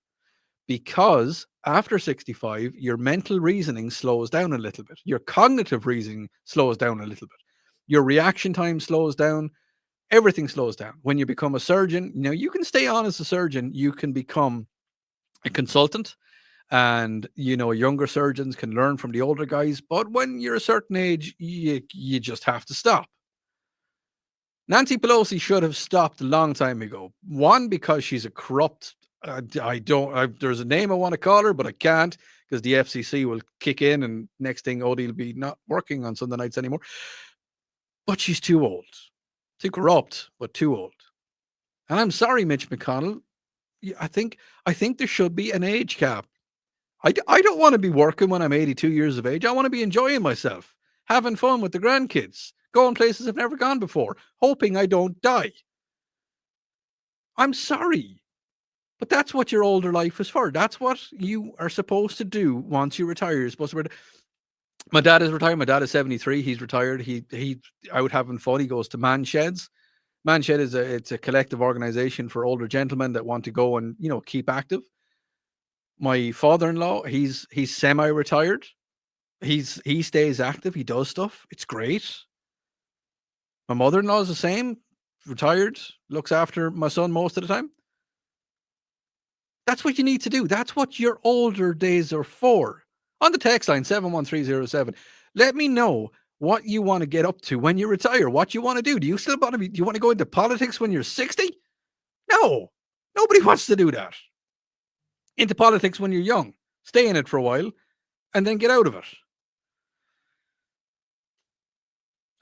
Because after 65, your mental reasoning slows down a little bit. Your cognitive reasoning slows down a little bit. Your reaction time slows down. Everything slows down. When you become a surgeon, you can stay on as a surgeon. You can become a consultant. And, younger surgeons can learn from the older guys. But when you're a certain age, you just have to stop. Nancy Pelosi should have stopped a long time ago. One, because she's a corrupt. There's a name I want to call her, but I can't because the FCC will kick in and next thing Odi will be not working on Sunday nights anymore. But she's too old. Too corrupt, but too old. And I'm sorry, Mitch McConnell. I think there should be an age cap. I don't want to be working when I'm 82 years of age. I want to be enjoying myself, having fun with the grandkids, going places I've never gone before, hoping I don't die. I'm sorry, but that's what your older life is for. That's what you are supposed to do once you retire. You're supposed to My dad is retired. My dad is 73. He's retired. He out having fun. He goes to Man Sheds. Man Shed it's a collective organization for older gentlemen that want to go and keep active. My father-in-law, he's semi-retired. He stays active. He does stuff. It's great. My mother-in-law is the same, retired, looks after my son most of the time. That's what you need to do. That's what your older days are for. On the text line 71307, let me know what you want to get up to when you retire, what you want to do. Do you want to go into politics when you're 60? No, nobody wants to do that. Into politics when you're young, stay in it for a while, and then get out of it.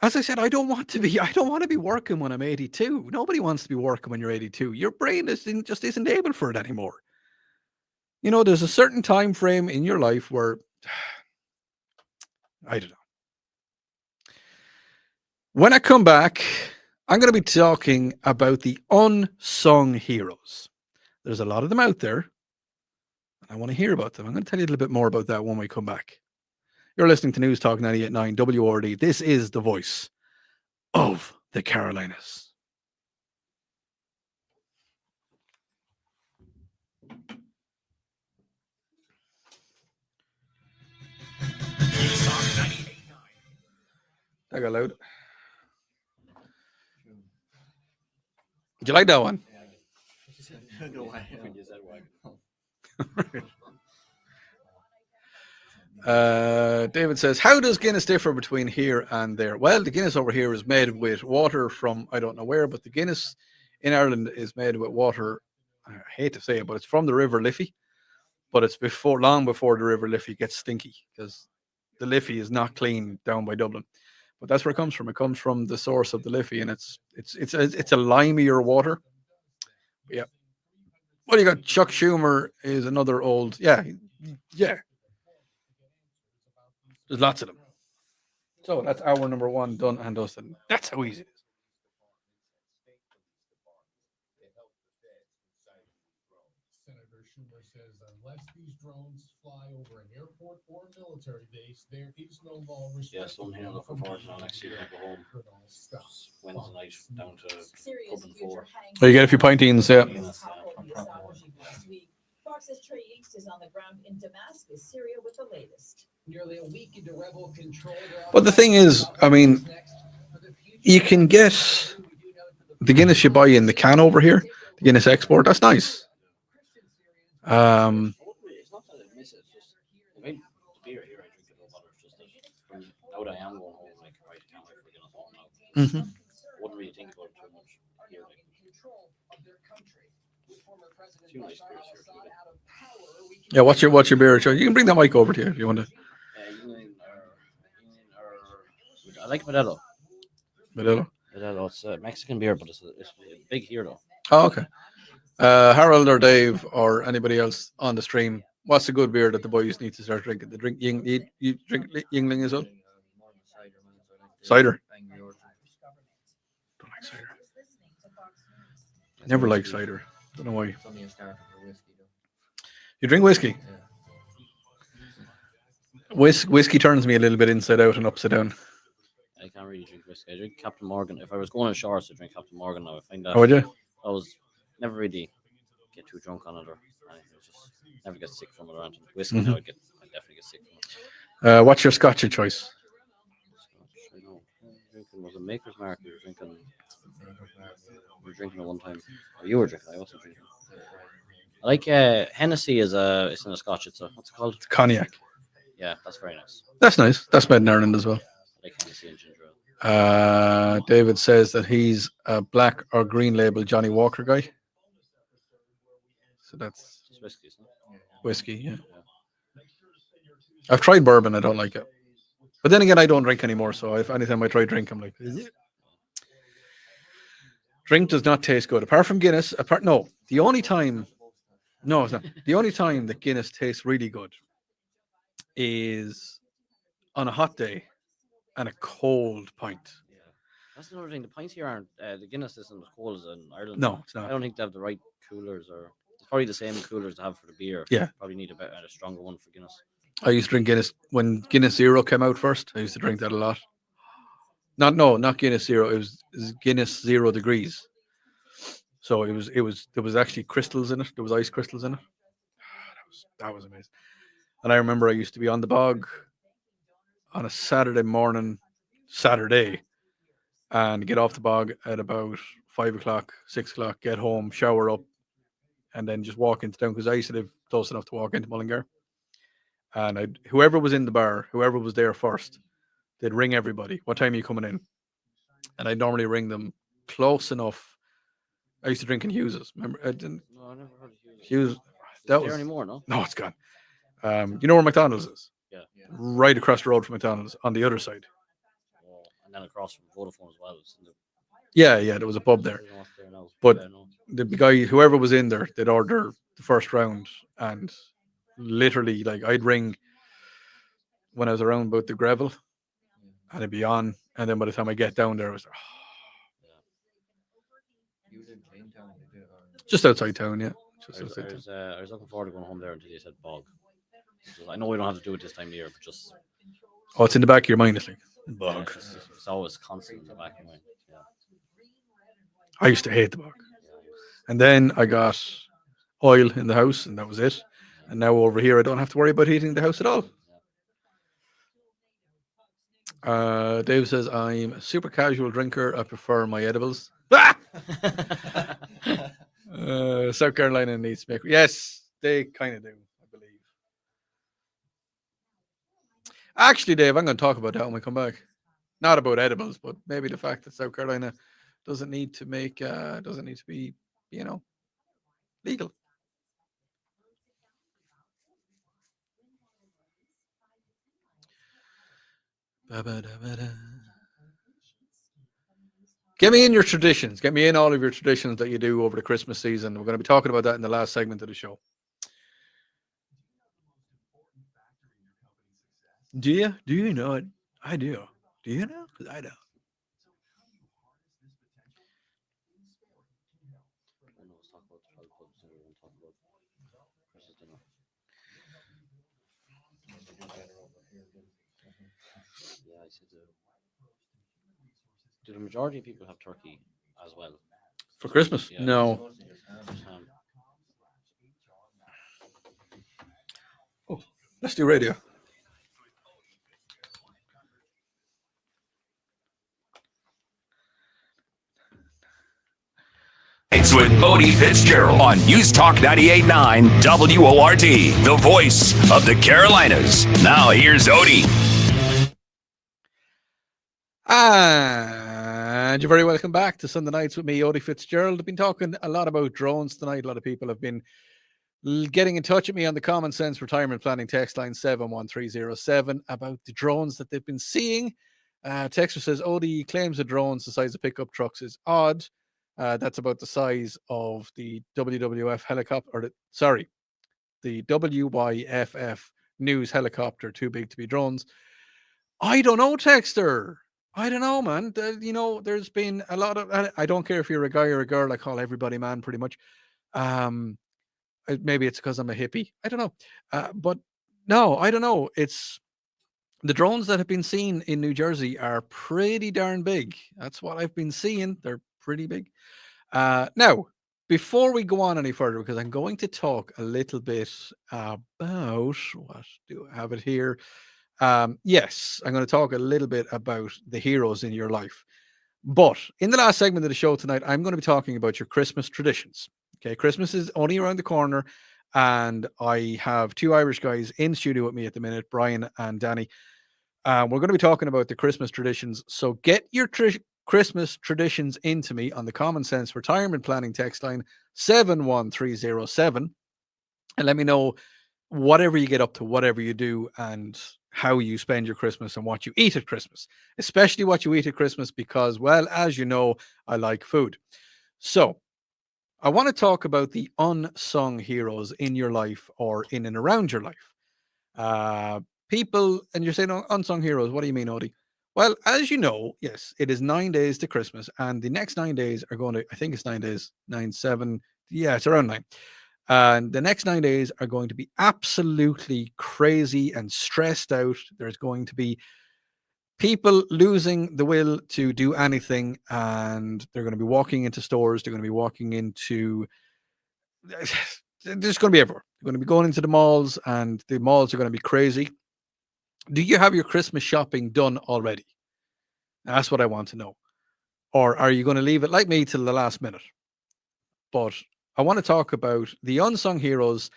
As I said, I don't want to be working when I'm 82. Nobody wants to be working when you're 82. Your brain just isn't able for it anymore. There's a certain time frame in your life where, I don't know. When I come back, I'm going to be talking about the unsung heroes. There's a lot of them out there. I want to hear about them. I'm going to tell you a little bit more about that when we come back. You're listening to News Talk 98.9 WRD. This is the voice of the Carolinas. News Talk 98.9. That got loud. Did you like that one? No, I When you said why. David says, how does Guinness differ between here and there? Well, the Guinness over here is made with water from, I don't know where, but the Guinness in Ireland is made with water. I hate to say it, but it's from the River Liffey. But it's long before the River Liffey gets stinky because the Liffey is not clean down by Dublin. But that's where it comes from. It comes from the source of the Liffey, and it's a limier water. Yeah. Well, you got Chuck Schumer is another old. Yeah. There's lots of them. So that's hour number one done and dusted. That's how easy it is. Schumer says unless these drones fly over an airport or a military base, there is no law Yeah, so I'm here restricting looking forward to now next year. Go home criminal stuff. Wednesday night down to Serious Pub and future Four. hangs Oh, you get a few pinteens, yeah. Fox Fox's Trey East is on the ground in Damascus, Syria, with the latest. Nearly a week into rebel control. But the thing is, I mean, you can get the Guinness you buy in the can over here, the Guinness export. That's nice. It's not that I miss it. It's just if I the beer here, I drink it no matter. It's just that now that I am going home, like right, I can't wait for Guinness home now. Mm-hmm. Wouldn't really think about it too much here. Like, few nice beers here too. Yeah, what's your beer? You can bring that mic over to you if you want to. I like Modelo. Modelo. Modelo. It's a Mexican beer, but it's big here though. Oh, okay. Harold or Dave or anybody else on the stream, what's a good beer that the boys need to start drinking? They drink you drink Yingling as well? Cider. Don't like cider. Never like cider. Don't know why. It's only a starter for whiskey, though. You drink whiskey? Yeah. Whiskey turns me a little bit inside out and upside down. I can't really drink whiskey. I drink Captain Morgan. If I was going on shores, I'd drink Captain Morgan. Now I find that. Oh, would you? I was never really get too drunk on it or anything. Just never get sick from it or anything. Whiskey now I definitely get sick from it. What's your Scotch of choice? I know. Drinking was a Maker's Mark. We were drinking at one time. Or you were drinking. I wasn't drinking. I like Hennessy it's in a Scotch. It's what's it called? It's cognac. Yeah, that's very nice. That's nice. That's made in Ireland as well. I like Hennessy and ginger ale. David says that he's a black or green label Johnny Walker guy. So that's It's whiskey, isn't it? whiskey, yeah. I've tried bourbon, I don't like it. But then again, I don't drink anymore, so if anytime I try drink, I'm like, is it? Drink does not taste good. Apart from Guinness, the only time that Guinness tastes really good is on a hot day and a cold pint. Yeah. That's another thing. The pints here aren't the Guinness isn't as cold as in Ireland. No, it's I not. don't think they have the right coolers, or it's probably the same coolers they have for the beer. Yeah. Probably need a stronger one for Guinness. I used to drink Guinness when Guinness Zero came out first. I used to drink that a lot. Not Guinness Zero. It was Guinness 0 degrees. So there was actually crystals in it. There was ice crystals in it. That was amazing. And I remember I used to be on the bog on a Saturday, and get off the bog at about 5 o'clock, 6 o'clock, get home, shower up, and then just walk into town because I used to live close enough to walk into Mullingar. And whoever was in the bar, whoever was there first, they'd ring everybody. What time are you coming in? And I'd normally ring them close enough. I used to drink in Hughes's. Remember? I didn't. No, I never heard of Hughes. Hughes. That was there anymore, no? No, it's gone. You know where McDonald's is? Yeah. Right across the road from McDonald's on the other side. Oh, and then across from Vodafone as well. Yeah, there was a pub there. But the guy, whoever was in there, they'd order the first round, and literally, like, I'd ring when I was around about the Greville, and it'd be on, and then by the time I get down there, I was You live in town, just outside town, yeah. I was looking forward to going home there until you said bog. I know we don't have to do it this time of year, but just it's in the back of your mind, it's like bog. Yeah, it's always constant in the back of your mind. Yeah. I used to hate the bog. And then I got oil in the house, and that was it. And now over here, I don't have to worry about heating the house at all. Dave says, I'm a super casual drinker. I prefer my edibles. South Carolina needs to make... Yes, they kind of do, I believe. Actually, Dave, I'm going to talk about that when we come back. Not about edibles, but maybe the fact that South Carolina doesn't need to be, legal. Get me in your traditions. Get me in all of your traditions that you do over the Christmas season. We're going to be talking about that in the last segment of the show. Do you? Do you know it? I do. Do you know? Because I don't. Dunno. They do better over here than- Yeah, I said do the majority of people have turkey as well? For Christmas? Yeah. No. Mostly just ham. Just ham. Let's do radio. It's with Odi Fitzgerald on News Talk 98.9 WORT, the voice of the Carolinas. Now here's Odi. And you're very welcome back to Sunday Nights with me, Odi Fitzgerald. I've been talking a lot about drones tonight. A lot of people have been getting in touch with me on the Common Sense Retirement Planning text line 71307 about the drones that they've been seeing. Texter says, Odi claims the drones the size of pickup trucks is odd. That's about the size of the WWF helicopter, or the WYFF news helicopter, too big to be drones. I don't know, Texter. I don't know, man. There's been a lot of. I don't care if you're a guy or a girl. I call everybody man, pretty much. Maybe it's because I'm a hippie. I don't know. But no, I don't know. It's the drones that have been seen in New Jersey are pretty darn big. That's what I've been seeing. They're pretty big. Now, before we go on any further, because I'm going to talk a little bit about what do I have it here? Yes, I'm going to talk a little bit about the heroes in your life. But in the last segment of the show tonight, I'm going to be talking about your Christmas traditions. Okay, Christmas is only around the corner, and I have two Irish guys in studio with me at the minute, Brian and Danny. We're going to be talking about the Christmas traditions. So get your Christmas traditions into me on the Common Sense Retirement Planning text line 71307, and let me know whatever you get up to, whatever you do, and how you spend your Christmas and what you eat at Christmas, especially what you eat at Christmas, because, well, as you know, I like food. So I want to talk about the unsung heroes in your life or in and around your life. People, and you're saying, oh, unsung heroes, what do you mean, Odi? Well, as you know, yes, it is 9 days to Christmas, and the next 9 days are going to, I think it's 9 days, 9, 7, yeah, it's around 9. And the next 9 days are going to be absolutely crazy and stressed out. There's going to be people losing the will to do anything, and they're going to be walking into stores. They're going to be walking into, they're just going to be everywhere. They're going to be going into the malls, and the malls are going to be crazy. Do you have your Christmas shopping done already? That's what I want to know. Or are you going to leave it like me till the last minute? But I want to talk about the unsung heroes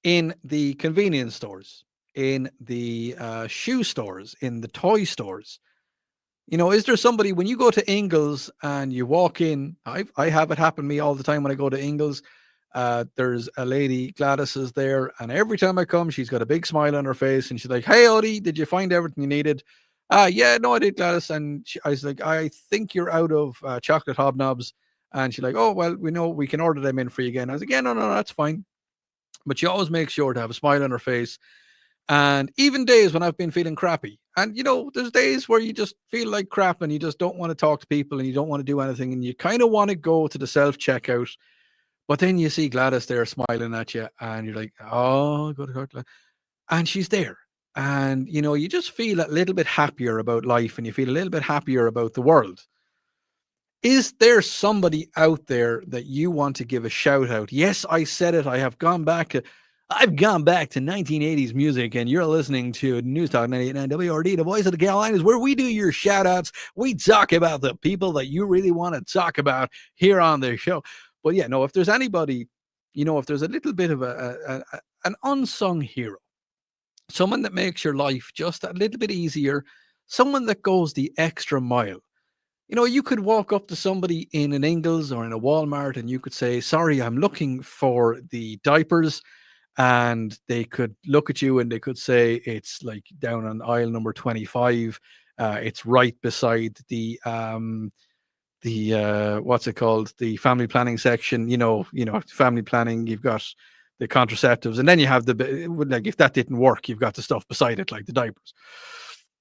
in the convenience stores, in the shoe stores, in the toy stores. Is there somebody, when you go to Ingles and you walk in, I have it happen to me all the time when I go to Ingles. There's a lady, Gladys is there, and every time I come, she's got a big smile on her face, and she's like, "Hey, Odi, did you find everything you needed?" Yeah, no, I did, Gladys. And I was like, "I think you're out of chocolate hobnobs." And she's like, "Oh, well, we know we can order them in for you again." I was like, "Yeah, no, that's fine." But she always makes sure to have a smile on her face. And even days when I've been feeling crappy, and there's days where you just feel like crap and you just don't want to talk to people and you don't want to do anything and you kind of want to go to the self checkout. But then you see Gladys there smiling at you, and you're like, "Oh, go to Gladys." And she's there. And, you just feel a little bit happier about life, and you feel a little bit happier about the world. Is there somebody out there that you want to give a shout out? Yes, I said it. I've gone back to 1980s music, and you're listening to News Talk 98.9 WRD, the voice of the Carolinas, where we do your shout outs. We talk about the people that you really want to talk about here on the show. But yeah, no, if there's anybody, if there's a little bit of an unsung hero, someone that makes your life just a little bit easier, someone that goes the extra mile. You could walk up to somebody in an Ingles or in a Walmart and you could say, "Sorry, I'm looking for the diapers." And they could look at you and they could say, "It's like down on aisle number 25. It's right beside the what's it called? The family planning section, family planning, you've got the contraceptives, and then you have like, if that didn't work, you've got the stuff beside it, like the diapers."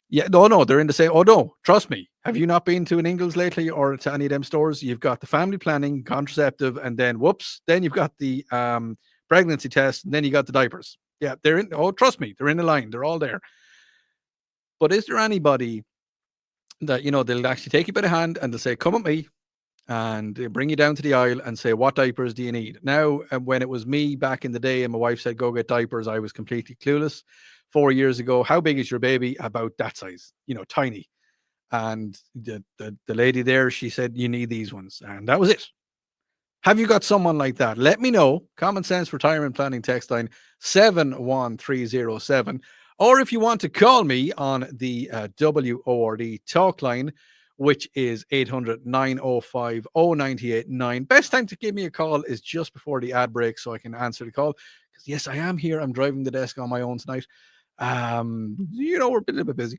Yeah, no, they're in the same. Oh no, trust me. Have you not been to an Ingles lately or to any of them stores? You've got the family planning, contraceptive, and then then you've got the pregnancy test, and then you got the diapers. Yeah, they're in. Oh, trust me, they're in the line. They're all there. But is there anybody that they'll actually take you by the hand and they'll say, "Come with me," and they bring you down to the aisle and say, "What diapers do you need?" Now, when it was me back in the day, and my wife said, "Go get diapers," I was completely clueless. 4 years ago, how big is your baby? About that size, tiny. And the lady there, she said, "You need these ones," and that was it. Have you got someone like that? Let me know. Common Sense Retirement Planning text line 71307. Or if you want to call me on the WORD talk line, which is 800-905-0989. Best time to give me a call is just before the ad break so I can answer the call. Because yes, I am here. I'm driving the desk on my own tonight. We're a little bit busy.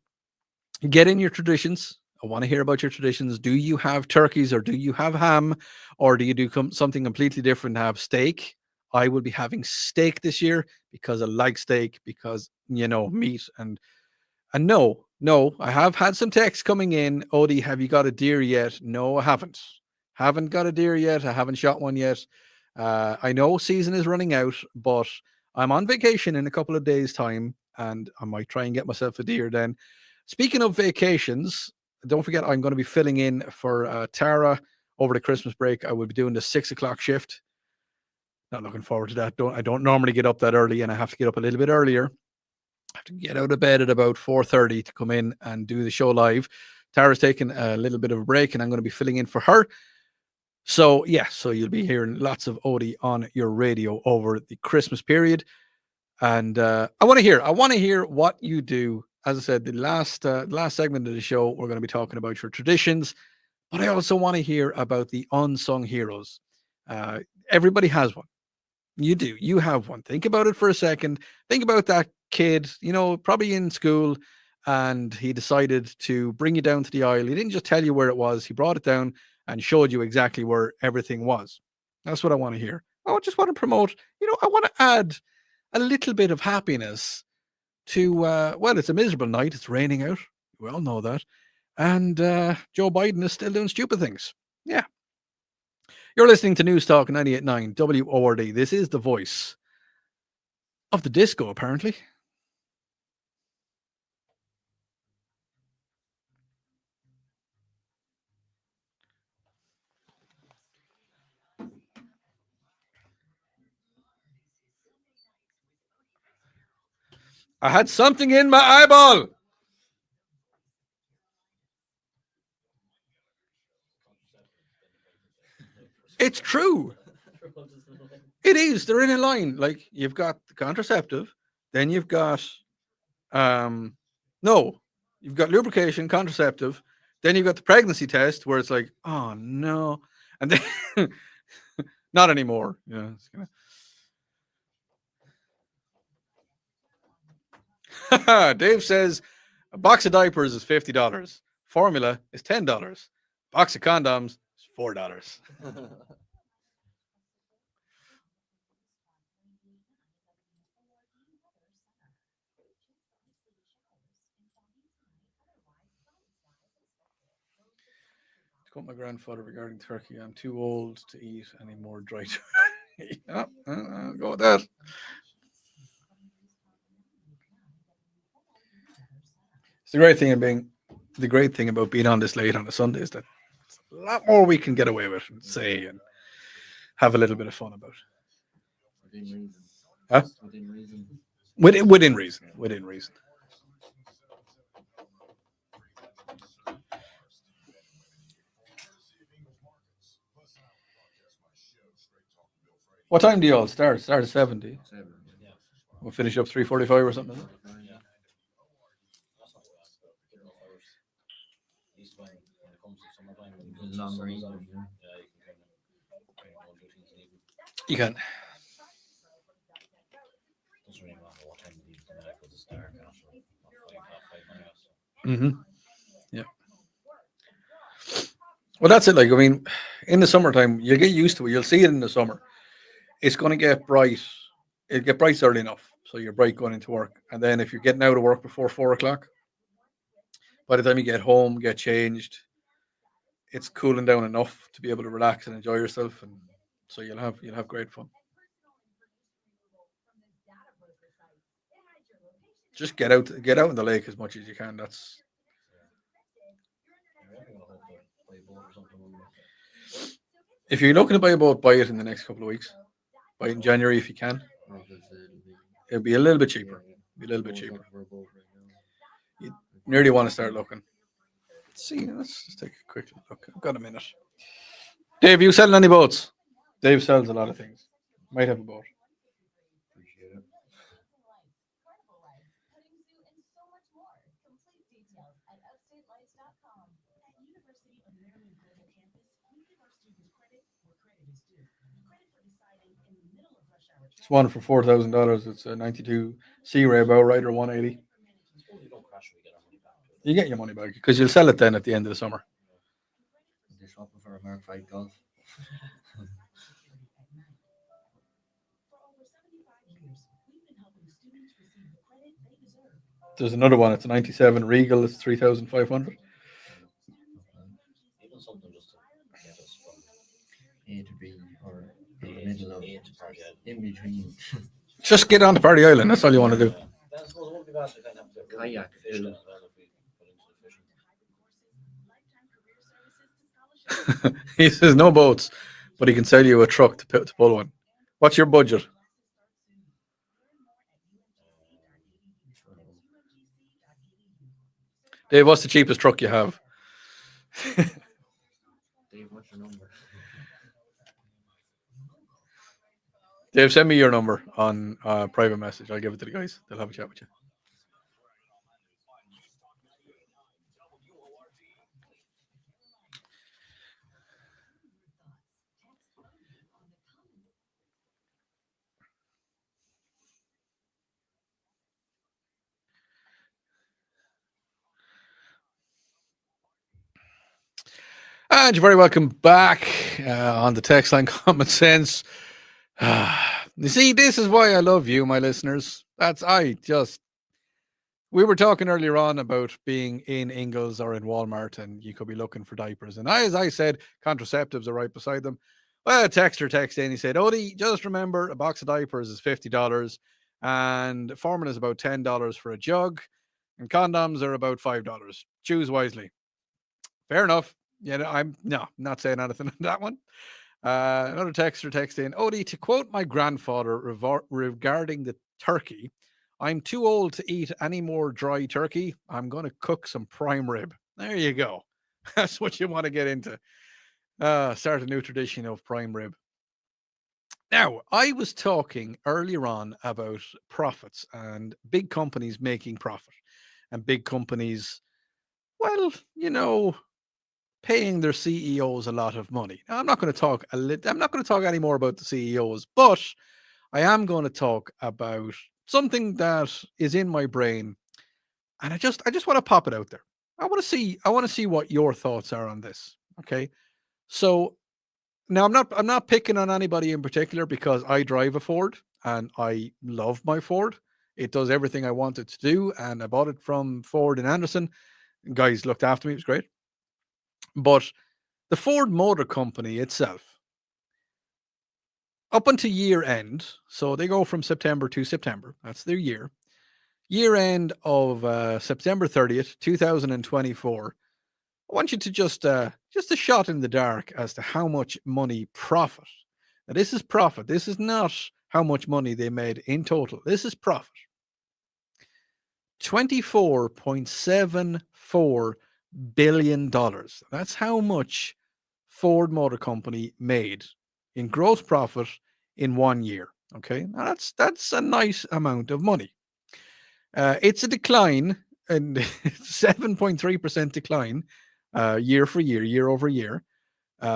Get in your traditions. I want to hear about your traditions. Do you have turkeys or do you have ham or do you do something completely different? Have steak. I will be having steak this year because I like steak, because, meat. And no, I have had some texts coming in. Odi, have you got a deer yet? No, I haven't. Haven't got a deer yet. I haven't shot one yet. I know season is running out, but I'm on vacation in a couple of days' time and I might try and get myself a deer then. Speaking of vacations, don't forget I'm going to be filling in for Tara over the Christmas break. I will be doing the 6:00 shift. Not looking forward to that. I don't normally get up that early, and I have to get up a little bit earlier. I have to get out of bed at about 4:30 to come in and do the show live. Tara's taking a little bit of a break, and I'm going to be filling in for her. So you'll be hearing lots of Odi on your radio over the Christmas period. And I want to hear what you do. As I said, the last segment of the show, we're going to be talking about your traditions, but I also want to hear about the unsung heroes. Everybody has one. You do. You have one. Think about it for a second. Think about that kid, probably in school, and he decided to bring you down to the aisle. He didn't just tell you where it was. He brought it down and showed you exactly where everything was. That's what I want to hear. I just want to promote, I want to add a little bit of happiness to, it's a miserable night. It's raining out. We all know that. And Joe Biden is still doing stupid things. Yeah. You're listening to News Talk 98.9 WORD. This is the voice of the disco, apparently. I had something in my eyeball. It's true. It is. They're in a line. Like, you've got the contraceptive, then you've got you've got lubrication, contraceptive, then you've got the pregnancy test where it's like, oh no. And then not anymore. Yeah. It's gonna... Dave says a box of diapers is $50. Formula is $10. Box of condoms is $4. To quote my grandfather regarding turkey, I'm too old to eat any more dry turkey. I'll go with that. It's the great thing about being on this late on a Sunday is that it's a lot more we can get away with and say and have a little bit of fun about. Within reason. Huh? Within reason. Within reason. Within reason. What time do you all start? Start at 70. 7. We'll finish up 3:45 or something. You can. Mm-hmm. Yeah. Well, that's it. Like, I mean, in the summertime, you'll get used to it. You'll see it in the summer. It's going to get bright. It'll get bright early enough. So you're bright going into work. And then if you're getting out of work before 4:00, by the time you get home, get changed, it's cooling down enough to be able to relax and enjoy yourself. And so you'll have great fun. Just get out in the lake as much as you can. That's Yeah, I'm gonna hope to play a boat or something one day. if you're looking to buy a boat, buy it in the next couple of weeks. Buy it in January if you can. Or if it's, It'll be a little bit cheaper. yeah, Be a little no bit one's cheaper. looking for a boat right now. Nearly want to start looking. Let's see, let's just take a quick look. I've got a minute. Dave, you selling any boats? Dave sells a lot of things. Might have a boat. Appreciate it. It's one for $4,000. It's a '92 Sea Ray Bow Rider 180. I suppose you don't crash, we get our money back. You get your money back because you'll sell it then at the end of the summer. They're shopping for a Mark 5 Golf. There's another one. It's a '97 Regal. It's 3,500. Even something just to get us from A to B, or in the middle of, A to Party Island. in between. Just get on to Party Island. That's all you want to do. Yeah. Then I suppose it wouldn't be bad to kind of have to Kayak fish too. then as well if we put into the fishing. He says no boats, but he can sell you a truck to pull one. What's your budget? Dave, what's the cheapest truck you have? Dave, what's your number? Dave, send me your number on private message. I'll give it to the guys. They'll have a chat with you. And you're very welcome back on the text line Common Sense. You see, this is why I love you, my listeners. We were talking earlier on about being in Ingles or in Walmart and you could be looking for diapers. And as I said, contraceptives are right beside them. Well, a texter texted in, he said, Odi, just remember a box of diapers is $50 and formula is about $10 for a jug and condoms are about $5. Choose wisely. Fair enough. Yeah, I'm not saying anything on that one. Another texter texted in, Odie, to quote my grandfather regarding the turkey, I'm too old to eat any more dry turkey. I'm going to cook some prime rib. There you go. That's what you want to get into. Start a new tradition of prime rib. Now, I was talking earlier on about profits and big companies making profit and big companies, well, paying their CEOs a lot of money. Now, I'm not going to talk any more about the CEOs, but I am going to talk about something that is in my brain, and I just want to pop it out there. I want to see what your thoughts are on this. Okay, so now I'm not picking on anybody in particular because I drive a Ford and I love my Ford. It does everything I want it to do, and I bought it from Ford in Anderson. Guys looked after me; it was great. But the Ford Motor Company itself, up until year end, so they go from September to September. That's their year. Year end of September 30th, 2024. I want you to just a shot in the dark as to how much money profit. Now, this is profit. This is not how much money they made in total. This is profit. $24.74 billion. That's how much Ford Motor Company made in gross profit in 1 year. Okay, now that's a nice amount of money. It's a decline, and 7.3% decline year over year,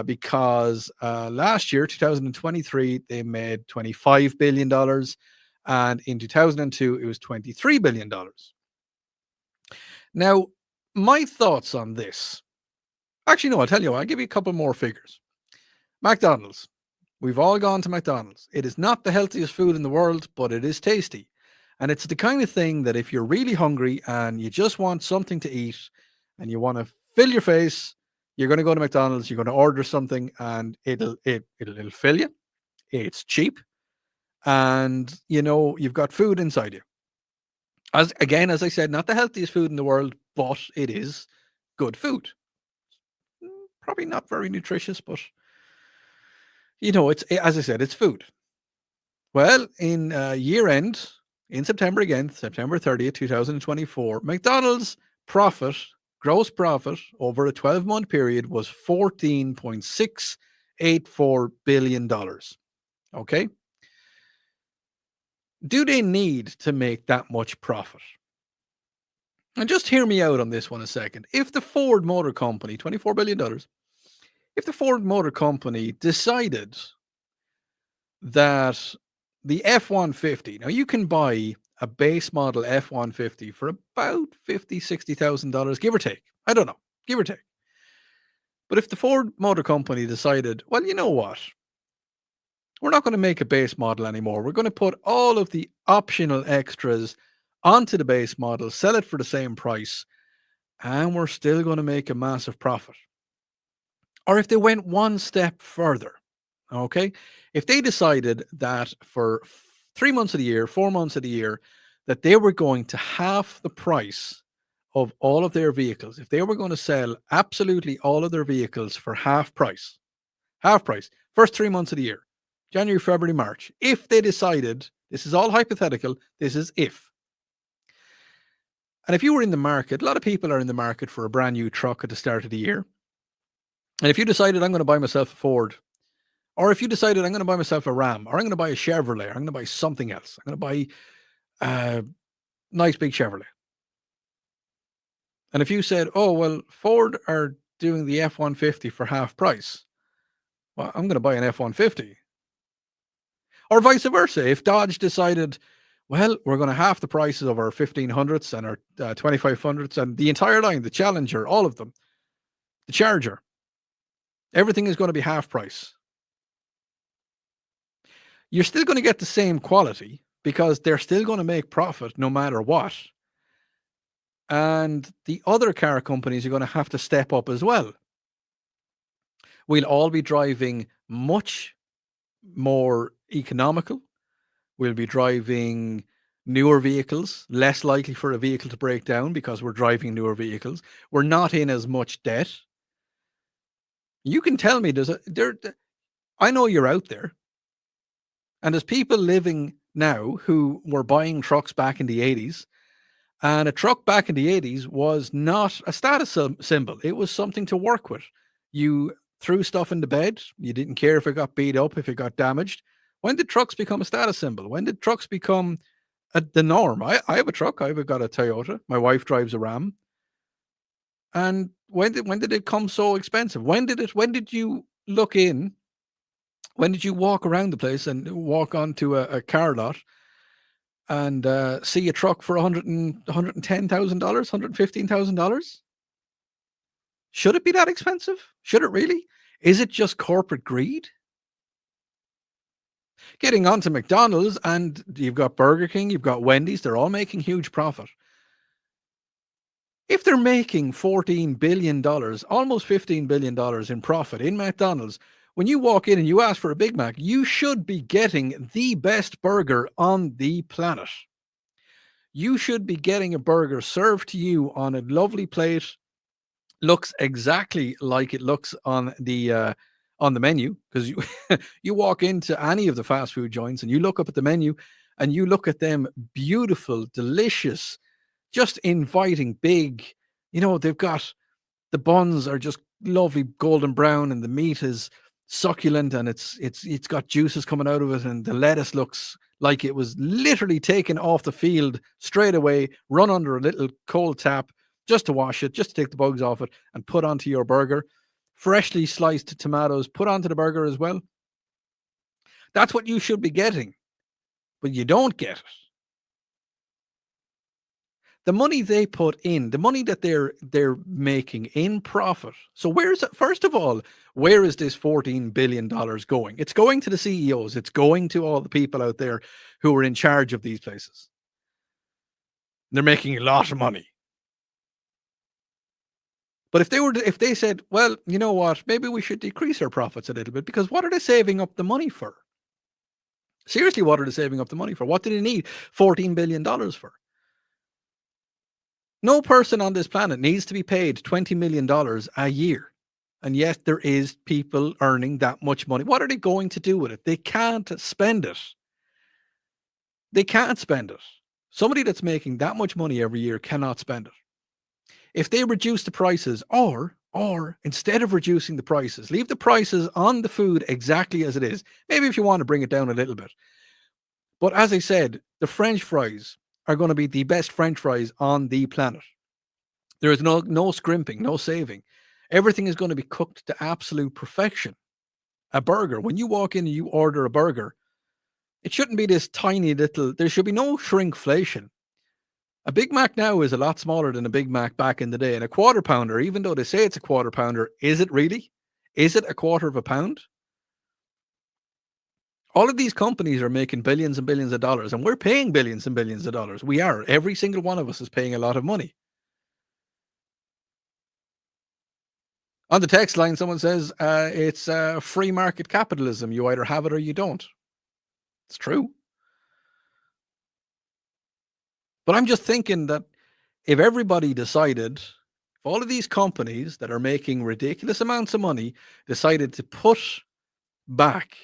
because last year, 2023, they made $25 billion, and in 2002, it was $23 billion. Now, my thoughts on this. Actually, no, I'll tell you what, I'll give you a couple more figures. McDonald's. We've all gone to McDonald's. It is not the healthiest food in the world, but it is tasty. And it's the kind of thing that if you're really hungry and you just want something to eat and you want to fill your face, you're going to go to McDonald's, you're going to order something and it'll fill you. It's cheap. and you've got food inside you. As I said, not the healthiest food in the world, but it is good food. Probably not very nutritious, but it's, as I said, it's food. Well, in year end, in September again, September 30th, 2024, McDonald's gross profit over a 12-month period was $14.684 billion. Okay. Do they need to make that much profit? And just hear me out on this one a second. If the Ford Motor Company, $24 billion, if the Ford Motor Company decided that the F-150, now you can buy a base model F-150 for about $50,000, $60,000, give or take. I don't know, give or take. But if the Ford Motor Company decided, well, you know what? We're not going to make a base model anymore. We're going to put all of the optional extras onto the base model, sell it for the same price, and we're still going to make a massive profit. Or if they went one step further, okay? If they decided that for 3 months of the year, 4 months of the year, that they were going to half the price of all of their vehicles, if they were going to sell absolutely all of their vehicles for half price, first 3 months of the year, January, February, March, if they decided, this is all hypothetical, this is if. And if you were in the market, a lot of people are in the market for a brand new truck at the start of the year. And if you decided, I'm going to buy myself a Ford, or if you decided, I'm going to buy myself a Ram, or I'm going to buy a Chevrolet, or I'm going to buy something else, I'm going to buy a nice big Chevrolet. And if you said, oh, well, Ford are doing the F-150 for half price, well, I'm going to buy an F-150. Or vice versa. If Dodge decided, well, we're going to half the prices of our 1500s and our 2500s and the entire line, the Challenger, all of them, the Charger, everything is going to be half price. You're still going to get the same quality because they're still going to make profit no matter what. And the other car companies are going to have to step up as well. We'll all be driving much more economical. We'll be driving newer vehicles, less likely for a vehicle to break down because we're driving newer vehicles. We're not in as much debt. You can tell me I know you're out there. And there's people living now who were buying trucks back in the 80s. And a truck back in the 80s was not a status symbol. It was something to work with. You threw stuff in the bed. You didn't care if it got beat up, if it got damaged. When did trucks become a status symbol? When did trucks become the norm? I have a truck. I've got a Toyota. My wife drives a Ram. And when did it come so expensive? When did you look in? When did you walk around the place and walk onto a car lot and see a truck for $110,000, $115,000? Should it be that expensive? Should it really? Is it just corporate greed? Getting onto McDonald's, and you've got Burger King, you've got Wendy's, they're all making huge profit. If they're making $14 billion, almost $15 billion in profit in McDonald's, when you walk in and you ask for a Big Mac, you should be getting the best burger on the planet. You should be getting a burger served to you on a lovely plate, looks exactly like it looks on the menu, because you walk into any of the fast food joints and you look up at the menu and you look at them beautiful, delicious, just inviting, big. They've got the buns are just lovely golden brown and the meat is succulent and it's got juices coming out of it, and the lettuce looks like it was literally taken off the field straight away, run under a little cold tap just to wash it, just to take the bugs off it and put onto your burger. Freshly sliced tomatoes put onto the burger as well. That's what you should be getting, but you don't get it. The money they put in, the money that they're making in profit. So where's it? First of all, where is this $14 billion going? It's going to the CEOs. It's going to all the people out there who are in charge of these places. They're making a lot of money. But if they said, well, you know what, maybe we should decrease our profits a little bit, because what are they saving up the money for? Seriously, what are they saving up the money for? What do they need $14 billion for? No person on this planet needs to be paid $20 million a year. And yet there is people earning that much money. What are they going to do with it? They can't spend it. They can't spend it. Somebody that's making that much money every year cannot spend it. If they reduce the prices, or instead of reducing the prices, leave the prices on the food exactly as it is. Maybe if you want to bring it down a little bit. But as I said, the French fries are going to be the best French fries on the planet. There is no scrimping, no saving. Everything is going to be cooked to absolute perfection. A burger, when you walk in and you order a burger, it shouldn't be this tiny little, there should be no shrinkflation. A Big Mac now is a lot smaller than a Big Mac back in the day. And a quarter pounder, even though they say it's a quarter pounder, is it really? Is it a quarter of a pound? All of these companies are making billions and billions of dollars, and we're paying billions and billions of dollars. We are. Every single one of us is paying a lot of money. On the text line, someone says it's free market capitalism. You either have it or you don't. It's true. But I'm just thinking that if everybody decided, if all of these companies that are making ridiculous amounts of money decided to put back.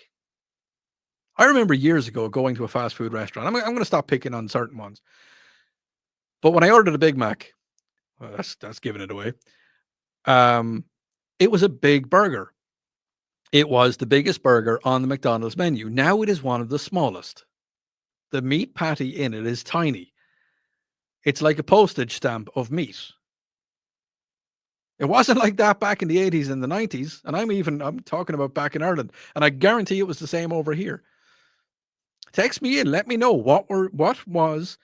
I remember years ago going to a fast food restaurant. I'm going to stop picking on certain ones. But when I ordered a Big Mac, well, that's giving it away. It was a big burger. It was the biggest burger on the McDonald's menu. Now it is one of the smallest. The meat patty in it is tiny. It's like a postage stamp of meat. It wasn't like that back in the 80s and the 90s. And I'm talking about back in Ireland. And I guarantee it was the same over here. Text me in. Let me know what was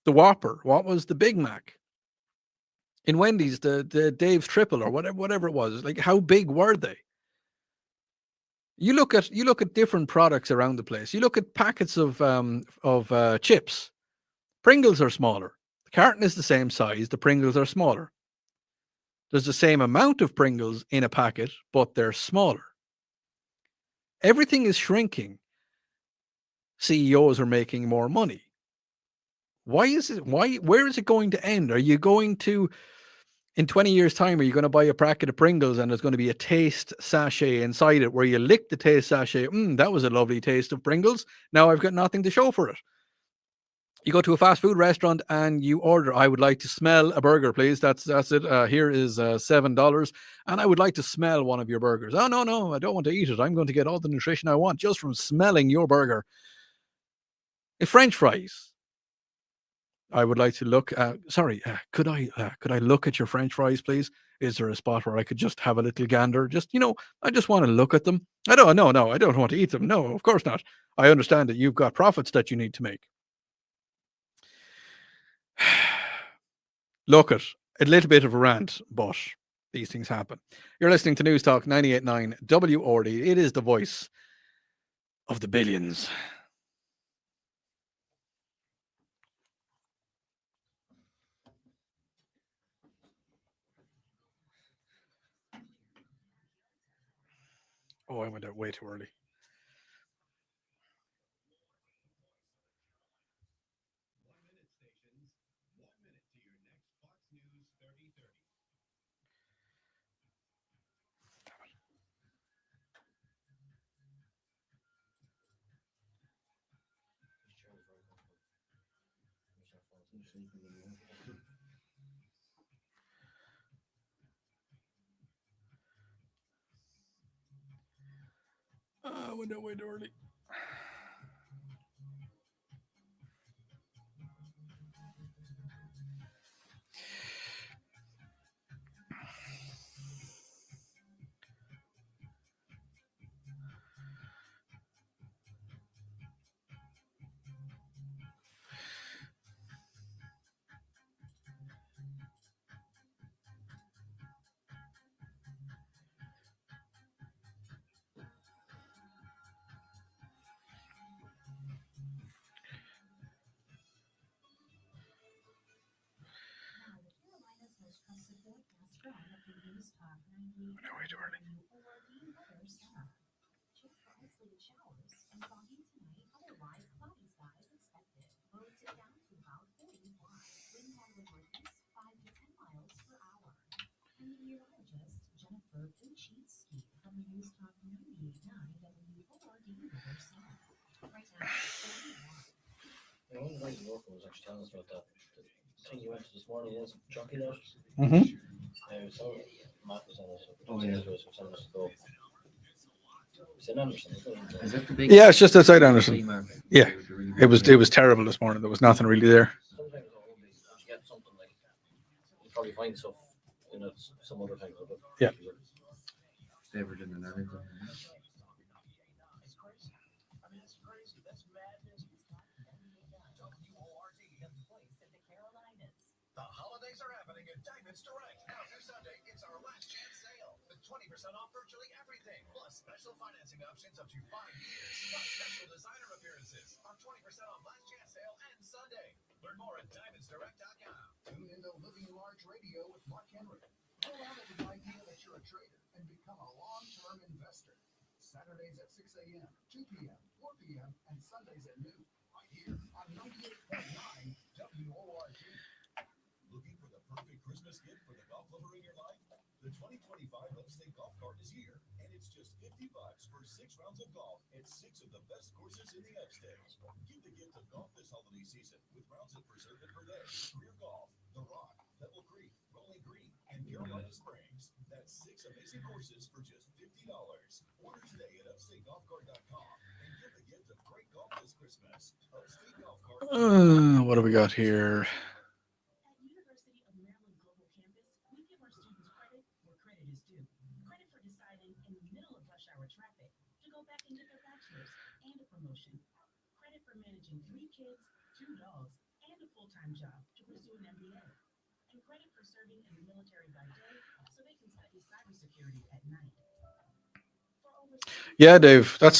the Whopper? What was the Big Mac? In Wendy's, the Dave's Triple or whatever it was. Like, how big were they? You look at different products around the place. You look at packets of chips. Pringles are smaller. The carton is the same size. The Pringles are smaller. There's the same amount of Pringles in a packet, but they're smaller. Everything is shrinking. CEOs are making more money. Why is it? Where is it going to end? Are you going to, in 20 years' time, are you going to buy a packet of Pringles and there's going to be a taste sachet inside it where you lick the taste sachet? That was a lovely taste of Pringles. Now I've got nothing to show for it. You go to a fast food restaurant and you order, I would like to smell a burger, please. That's it. Here is $7. And I would like to smell one of your burgers. Oh, no, I don't want to eat it. I'm going to get all the nutrition I want just from smelling your burger. French fries. I would like to look at, could I look at your French fries, please? Is there a spot where I could just have a little gander? Just, I just want to look at them. I don't want to eat them. No, of course not. I understand that you've got profits that you need to make. Look at a little bit of a rant, but these things happen. You're listening to News Talk 98.9 WORD. It is the voice of the billions. Oh, I went out way too early. I went out way too early. Way too early. The only thing you work was actually telling us about that. The thing you went to this morning is jockey that. Mm-hmm. So Matt was on us. Oh, yeah. Was telling us to go. It's in Anderson, isn't it? Is that the big? Yeah, it's just outside flea Anderson. market? Yeah. The really It big was terrible this morning. There was nothing really there. Sometimes once you get something like you probably find stuff in it some other time. But Yeah. Favorite in America. The holidays are happening at Diamonds Direct. Now through Sunday, it's our last chance sale. With 20% off virtually everything. Plus special financing options up to 5 years. Plus special designer appearances. Our 20% off last chance sale ends Sunday. Learn more at diamondsdirect.com. Tune into Living Large Radio with Mark Henry. Roll out with the idea that you're a trader and become a long-term investor. Saturdays at 6 a.m., 2 p.m., 4 p.m., and Sundays at noon. Right here on 98.9 WORD. Looking for the perfect Christmas gift for the golf lover in your life? The 2025 Upstate Golf Cart is here, and it's just $50 for 6 rounds of golf at 6 of the best courses in the Upstate. Give the gift of golf this holiday season with rounds at Preserve and Verde, Career Golf, The Rock, Pebble Creek, Rolling Green, and Carolina Springs. That's 6 amazing courses for just $50. Order today at upstategolfcart.com and give the gift of great golf this Christmas. Upstate Golf Cart. What do we got here? At University of Maryland Global Campus, we give our students credit where credit is due. Credit for deciding in the middle of rush hour traffic to go back and get their bachelor's and a promotion. Credit for managing 3 kids, 2 dogs, and a full-time job to pursue an MBA. And credit for serving in the military by day so they can study cybersecurity at night. For over Yeah, Dave. I'm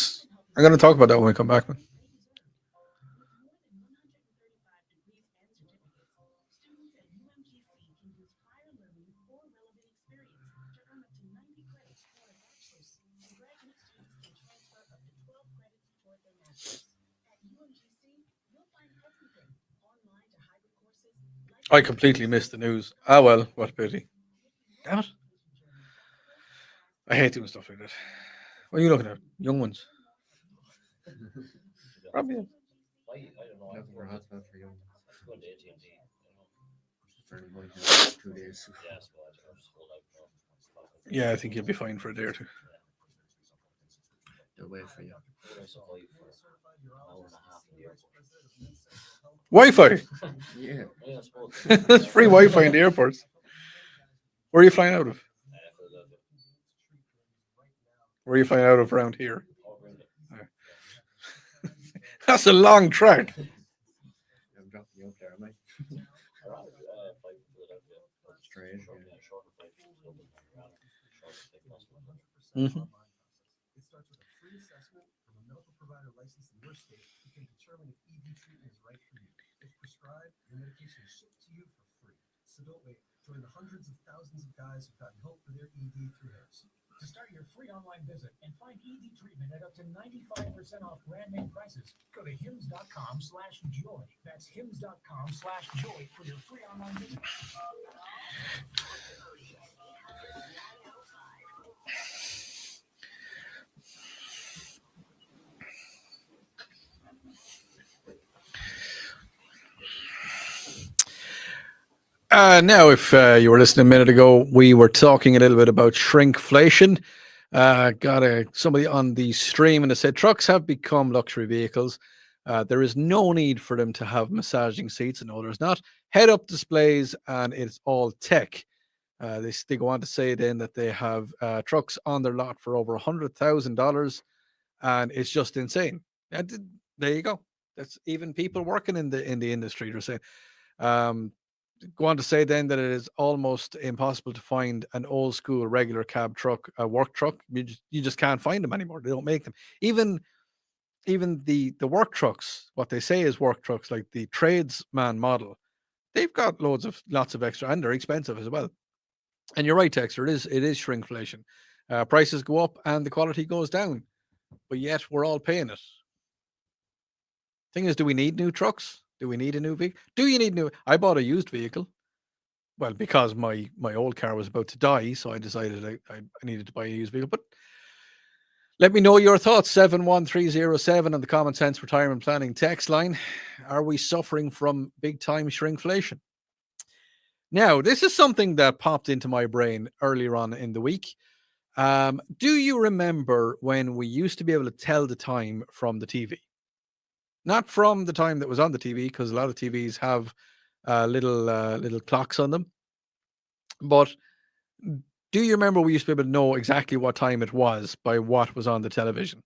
going to talk about that when we come back. Man. with more than 135 degrees and certificates, students at UMGC can use prior learning or relevant experience to earn up to 90 credits toward a bachelor's, and graduate students can transfer up to 12 credits toward their master's. At UMGC, you'll find everything online to hybrid courses like I completely missed the news. Ah, well, what a pity. Damn it. I hate doing stuff like that. What are you looking at? Young ones. Probably. I don't know. Looking for a hotspot for young. Let's go to AT&T. For going to 2 days. Yes, but I'll just hold out. Yeah, I think you'll be fine for a day or two. They'll wait for you. I survived for an hour and a half in the airport. Wi-Fi. Yeah. Yeah, I suppose. There's free Wi-Fi in the airports. Where are you flying out of? Philadelphia. Where are you flying out of around here? Oh, really? That's a long track. I'm dropping you up there, am I? Around flight from Philadelphia. Straight, Short, yeah. shorter flight from Dublin than around. Shorter flight possible. Mhm. It starts with a free assessment from a medical provider licensed in your state who can determine if ED treatment is right for you. If prescribed, your medication is shipped to you for free. So don't wait. Join the hundreds of thousands of guys who've gotten help for their ED through HIMSS. To start your free online visit and find ED treatment at up to 95% off brand name prices, go to hims.com/joy. That's hims.com/joy for your free online visit. Now, if you were listening a minute ago, we were talking a little bit about shrinkflation. Got somebody on the stream and they said trucks have become luxury vehicles. There is no need for them to have massaging seats. No, there's not. Head-up displays and it's all tech. They go on to say then that they have trucks on their lot for over $100,000, and it's just insane. There you go. That's even people working in the industry. They're saying. Go on to say then that it is almost impossible to find an old school regular cab truck, a work truck. You just can't find them anymore. They don't make them. Even the work trucks, what they say is work trucks, like the tradesman model, they've got lots of extra, and they're expensive as well. And you're right, Texter, it is shrinkflation. Prices go up and the quality goes down, but yet we're all paying it. Thing is, do we need new trucks? Do we need a new vehicle? Do you need new? I bought a used vehicle. well, because my old car was about to die, so I decided I needed to buy a used vehicle. But let me know your thoughts. 71307 on the Common Sense Retirement Planning text line. Are we suffering from big time shrinkflation? Now, this is something that popped into my brain earlier on in the week. Do you remember when we used to be able to tell the time from the TV? Not from the time that was on the TV, because a lot of TVs have little clocks on them. But do you remember we used to be able to know exactly what time it was by what was on the television?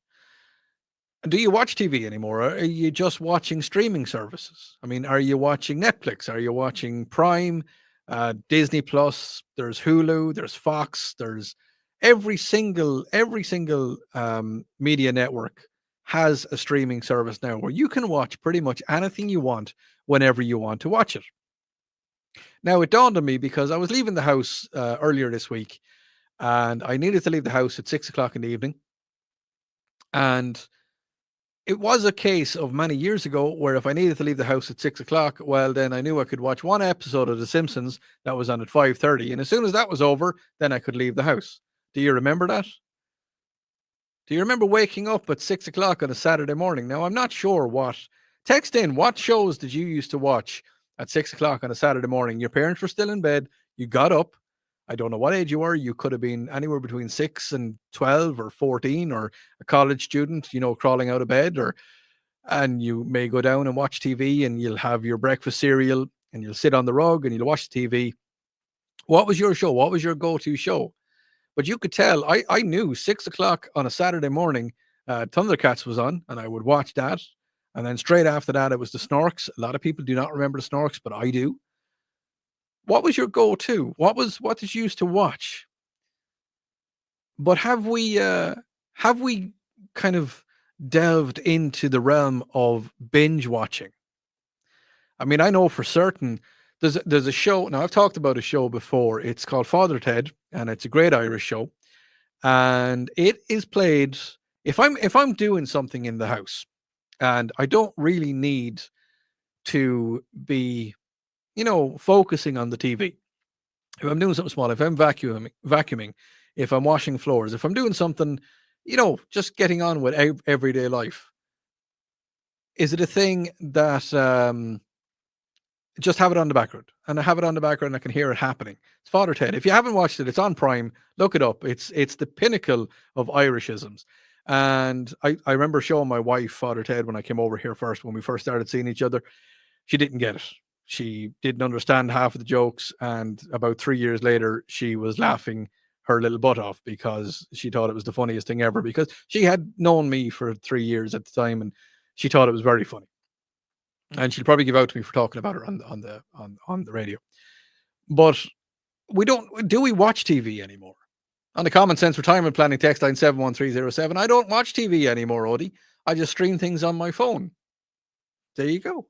Do you watch TV anymore? Or are you just watching streaming services? I mean, are you watching Netflix? Are you watching Prime, Disney Plus? There's Hulu, there's Fox, there's every single media network has a streaming service now where you can watch pretty much anything you want whenever you want to watch it. Now, it dawned on me because I was leaving the house earlier this week, and I needed to leave the house at 6 o'clock in the evening. And it was a case of many years ago where if I needed to leave the house at 6 o'clock, well, then I knew I could watch one episode of The Simpsons that was on at 5:30. And as soon as that was over, then I could leave the house. Do you remember that? Do you remember waking up at 6 o'clock on a Saturday morning? Now, I'm not sure what. Text in, what shows did you used to watch at 6 o'clock on a Saturday morning? Your parents were still in bed. You got up. I don't know what age you were. You could have been anywhere between 6 and 12 or 14 or a college student, crawling out of bed, and you may go down and watch TV and you'll have your breakfast cereal and you'll sit on the rug and you'll watch TV. What was your show? What was your go-to show? But you could tell, I knew 6 o'clock on a Saturday morning, Thundercats was on, and I would watch that. And then straight after that, it was the Snorks. A lot of people do not remember the Snorks, but I do. What was your go-to? What did you used to watch? But have we kind of delved into the realm of binge watching? I mean, I know for certain there's a show. Now, I've talked about a show before. It's called Father Ted, and it's a great Irish show. And it is played if I'm doing something in the house, and I don't really need to be, focusing on the TV. If I'm doing something small, if I'm vacuuming, if I'm washing floors, if I'm doing something, just getting on with everyday life, is it a thing that just have it on the background? And I have it on the background, I can hear it happening. It's Father Ted. If you haven't watched it, it's on Prime. Look it up. It's the pinnacle of Irishisms. And I remember showing my wife Father Ted when I came over here when we first started seeing each other. She didn't get it. She didn't understand half of the jokes. And about 3 years later, she was laughing her little butt off because she thought it was the funniest thing ever, because she had known me for 3 years at the time and she thought it was very funny. And she'll probably give out to me for talking about her on the radio. But do we watch TV anymore? On the Common Sense Retirement Planning text line 71307, I don't watch TV anymore, Odi. I just stream things on my phone. There you go.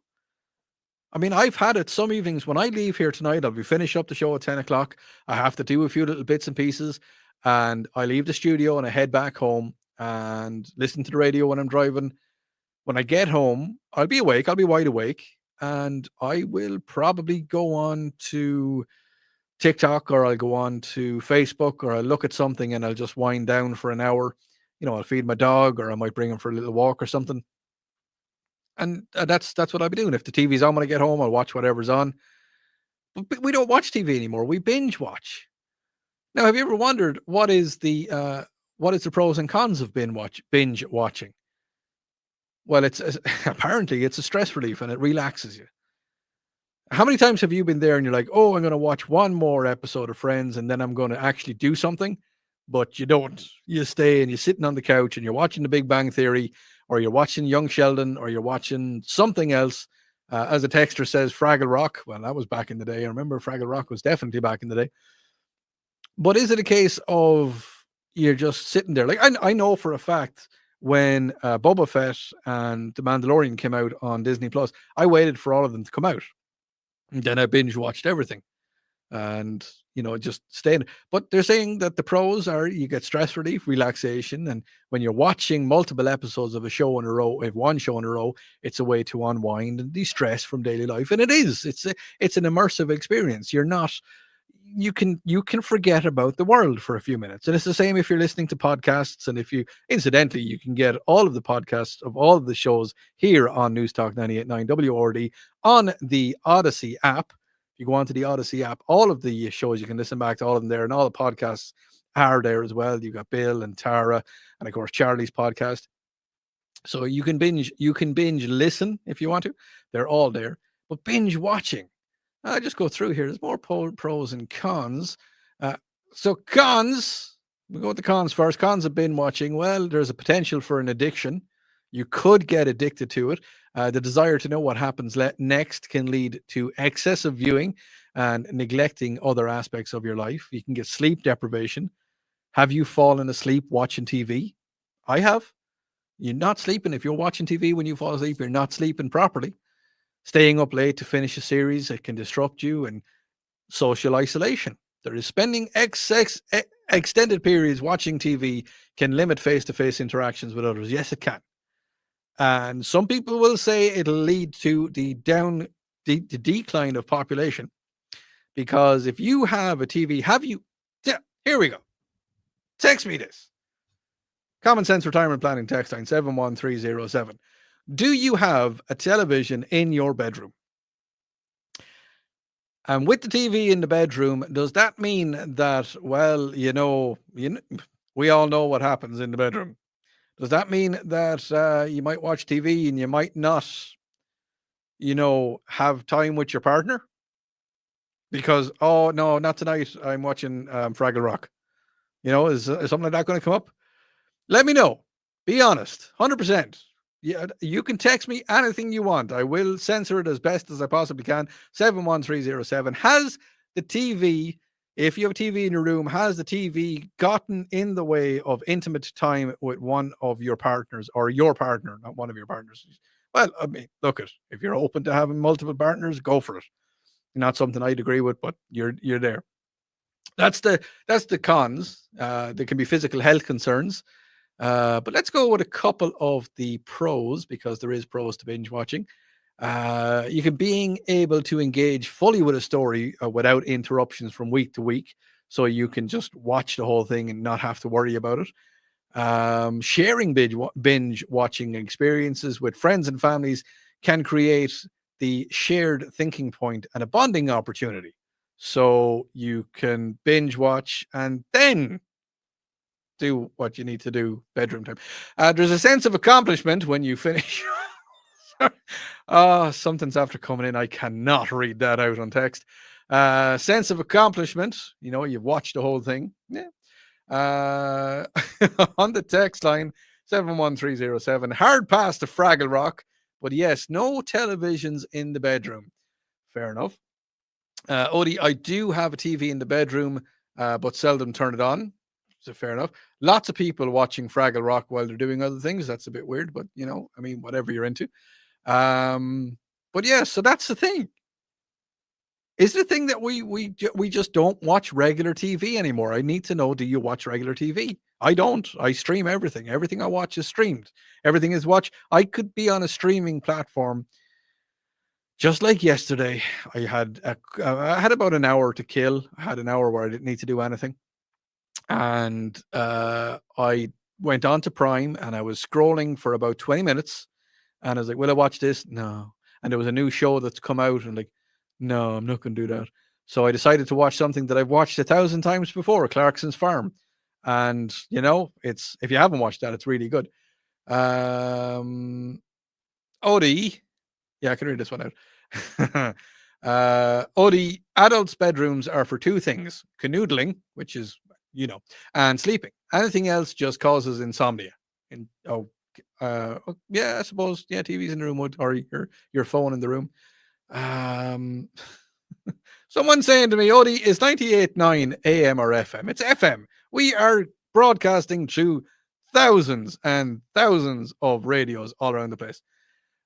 I mean, I've had it some evenings when I leave here tonight, I'll be finished up the show at 10 o'clock. I have to do a few little bits and pieces, and I leave the studio and I head back home and listen to the radio when I'm driving. When I get home, I'll be awake. I'll be wide awake, and I will probably go on to TikTok, or I'll go on to Facebook, or I'll look at something and I'll just wind down for an hour. I'll feed my dog, or I might bring him for a little walk or something. And that's what I'll be doing. If the TV's on when I get home, I'll watch whatever's on. But we don't watch TV anymore. We binge watch. Now, have you ever wondered what is the pros and cons of binge watching? Well, apparently it's a stress relief and it relaxes you. How many times have you been there and you're like, oh, I'm going to watch one more episode of Friends and then I'm going to actually do something, but you don't. You stay and you're sitting on the couch and you're watching The Big Bang Theory, or you're watching Young Sheldon, or you're watching something else. As a texter says, Fraggle Rock. Well, that was back in the day. I remember Fraggle Rock was definitely back in the day. But is it a case of you're just sitting there? Like, I know for a fact when Boba Fett and The Mandalorian came out on Disney Plus, I waited for all of them to come out. And then I binge watched everything. and just staying. But they're saying that the pros are you get stress relief, relaxation, and when you're watching multiple episodes of a show in a row, if one show in a row, it's a way to unwind and de-stress from daily life. And it's an immersive experience. You can forget about the world for a few minutes. And it's the same if you're listening to podcasts. And if you incidentally, you can get all of the podcasts of all of the shows here on News Talk 98.9 WRD on the Odyssey app. If you go onto the Odyssey app, all of the shows, you can listen back to all of them there, and all the podcasts are there as well. You've got Bill and Tara, and of course Charlie's podcast. So you can binge listen if you want to. They're all there. But binge watching, I just go through here. There's more pros and cons. So cons, we go with the cons first. Cons of binge watching. Well, there's a potential for an addiction. You could get addicted to it. The desire to know what happens next can lead to excessive viewing and neglecting other aspects of your life. You can get sleep deprivation. Have you fallen asleep watching TV? I have. You're not sleeping. If you're watching TV when you fall asleep, you're not sleeping properly. Staying up late to finish a series, it can disrupt you, and social isolation. There is spending extended periods watching TV can limit face-to-face interactions with others. Yes, it can. And some people will say it'll lead to the decline of population, because if you have a TV, here we go. Text me this. Common Sense Retirement Planning text line 71307. Do you have a television in your bedroom? And with the TV in the bedroom, does that mean that, well, we all know what happens in the bedroom? Does that mean that you might watch TV and you might not, have time with your partner? Because, oh, no, not tonight. I'm watching Fraggle Rock. Is something like that going to come up? Let me know. Be honest. 100%. Yeah, you can text me anything you want. I will censor it as best as I possibly can. 71307. Has the TV, if you have a TV in your room, has the TV gotten in the way of intimate time with one of your partners, or your partner, not one of your partners? Well, I mean, look, if you're open to having multiple partners, go for it. Not something I'd agree with, but you're there. That's the cons. There can be physical health concerns. But let's go with a couple of the pros, because there is pros to binge watching. You can being able to engage fully with a story without interruptions from week to week, so you can just watch the whole thing and not have to worry about it. Sharing binge watching experiences with friends and families can create the shared thinking point and a bonding opportunity. So you can binge watch and then do what you need to do bedroom time. There's a sense of accomplishment when you finish. Something's after coming in. I cannot read that out on text. Sense of accomplishment. You've watched the whole thing. Yeah. On the text line 71307. Hard pass to Fraggle Rock, but yes, no televisions in the bedroom. Fair enough. Odi, I do have a TV in the bedroom, but seldom turn it on. So fair enough. Lots of people watching Fraggle Rock while they're doing other things. That's a bit weird, but whatever you're into. But yeah, so that's the thing. Is the thing that we just don't watch regular TV anymore? I need to know, do you watch regular TV? I don't. I stream everything. Everything I watch is streamed. Everything is watched. I could be on a streaming platform. Just like yesterday, I had about an hour to kill. I had an hour where I didn't need to do anything. And I went on to Prime, and I was scrolling for about 20 minutes, and I was like, will I watch this? No. And there was a new show that's come out, and like, no, I'm not going to do that. So I decided to watch something that I've watched 1,000 times before, Clarkson's Farm. And, it's, if you haven't watched that, it's really good. Odi, yeah, I can read this one out. Odi, adults' bedrooms are for two things: canoodling, which is, and sleeping. Anything else just causes insomnia. Yeah, I suppose. Yeah, TV's in the room would, or your phone in the room. Someone saying to me, Odi, is 98.9 AM or FM? It's FM. We are broadcasting to thousands and thousands of radios all around the place.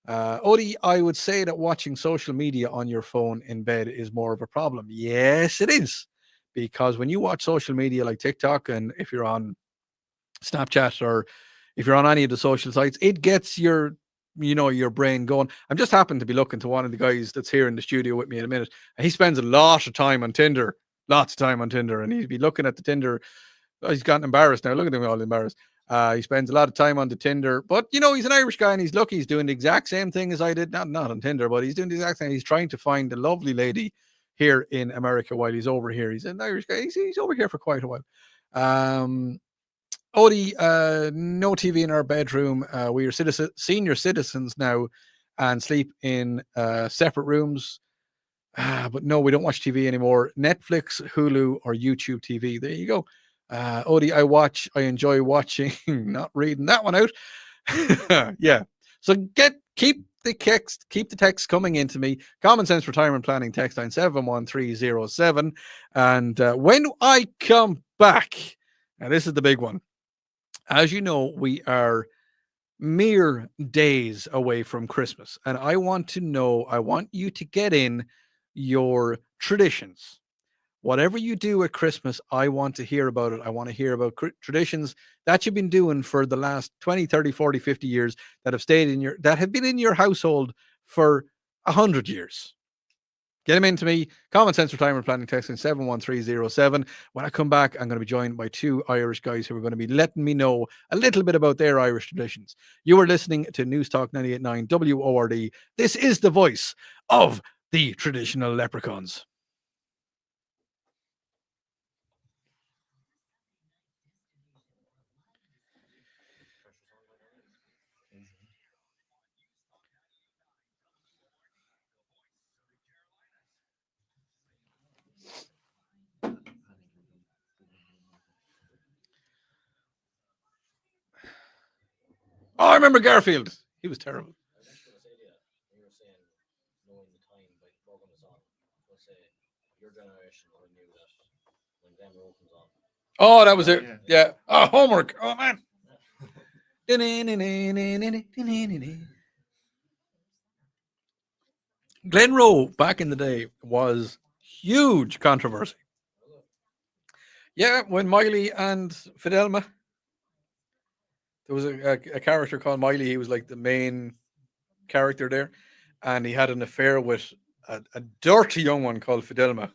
Odie, I would say that watching social media on your phone in bed is more of a problem. Yes, it is. Because when you watch social media like TikTok, and if you're on Snapchat or if you're on any of the social sites, it gets your brain going. I'm just happened to be looking to one of the guys that's here in the studio with me in a minute. And he spends a lot of time on Tinder, lots of time on Tinder, and he'd be looking at the Tinder. Oh, he's gotten embarrassed now. Look at him all embarrassed. He spends a lot of time on the Tinder, but he's an Irish guy and he's lucky. He's doing the exact same thing as I did. Not on Tinder, but he's doing the exact same. He's trying to find a lovely lady here in America while he's over here. He's an Irish guy. He's over here for quite a while. Odie, no TV in our bedroom. We are senior citizens now and sleep in separate rooms. But no, we don't watch TV anymore. Netflix, Hulu, or YouTube TV. There you go. Odie, I enjoy watching, not reading that one out. Yeah. So keep the text coming into me. Common Sense Retirement Planning text line 71307. And when I come back, and this is the big one. As you know, we are mere days away from Christmas. And I want you to get in your traditions. Whatever you do at Christmas, I want to hear about it. I want to hear about traditions that you've been doing for the last 20, 30, 40, 50 years that have been in your household for 100 years. Get them into me. Common Sense Retirement Planning text in 71307. When I come back, I'm going to be joined by two Irish guys who are going to be letting me know a little bit about their Irish traditions. You are listening to News Talk 98.9 WORD. This is the voice of the traditional leprechauns. Oh, I remember Garfield. He was terrible. I was actually going to say to you, when you were saying knowing the time by programming this on, I was say your generation would have knew that when Glen Rowe comes on. Oh, that was it. yeah. Yeah. Oh, homework. Oh, man. Glen Rowe back in the day was huge controversy. Yeah, when Miley and Fidelma, there was a character called Miley. He was like the main character there, and he had an affair with a dirty young one called Fidelma.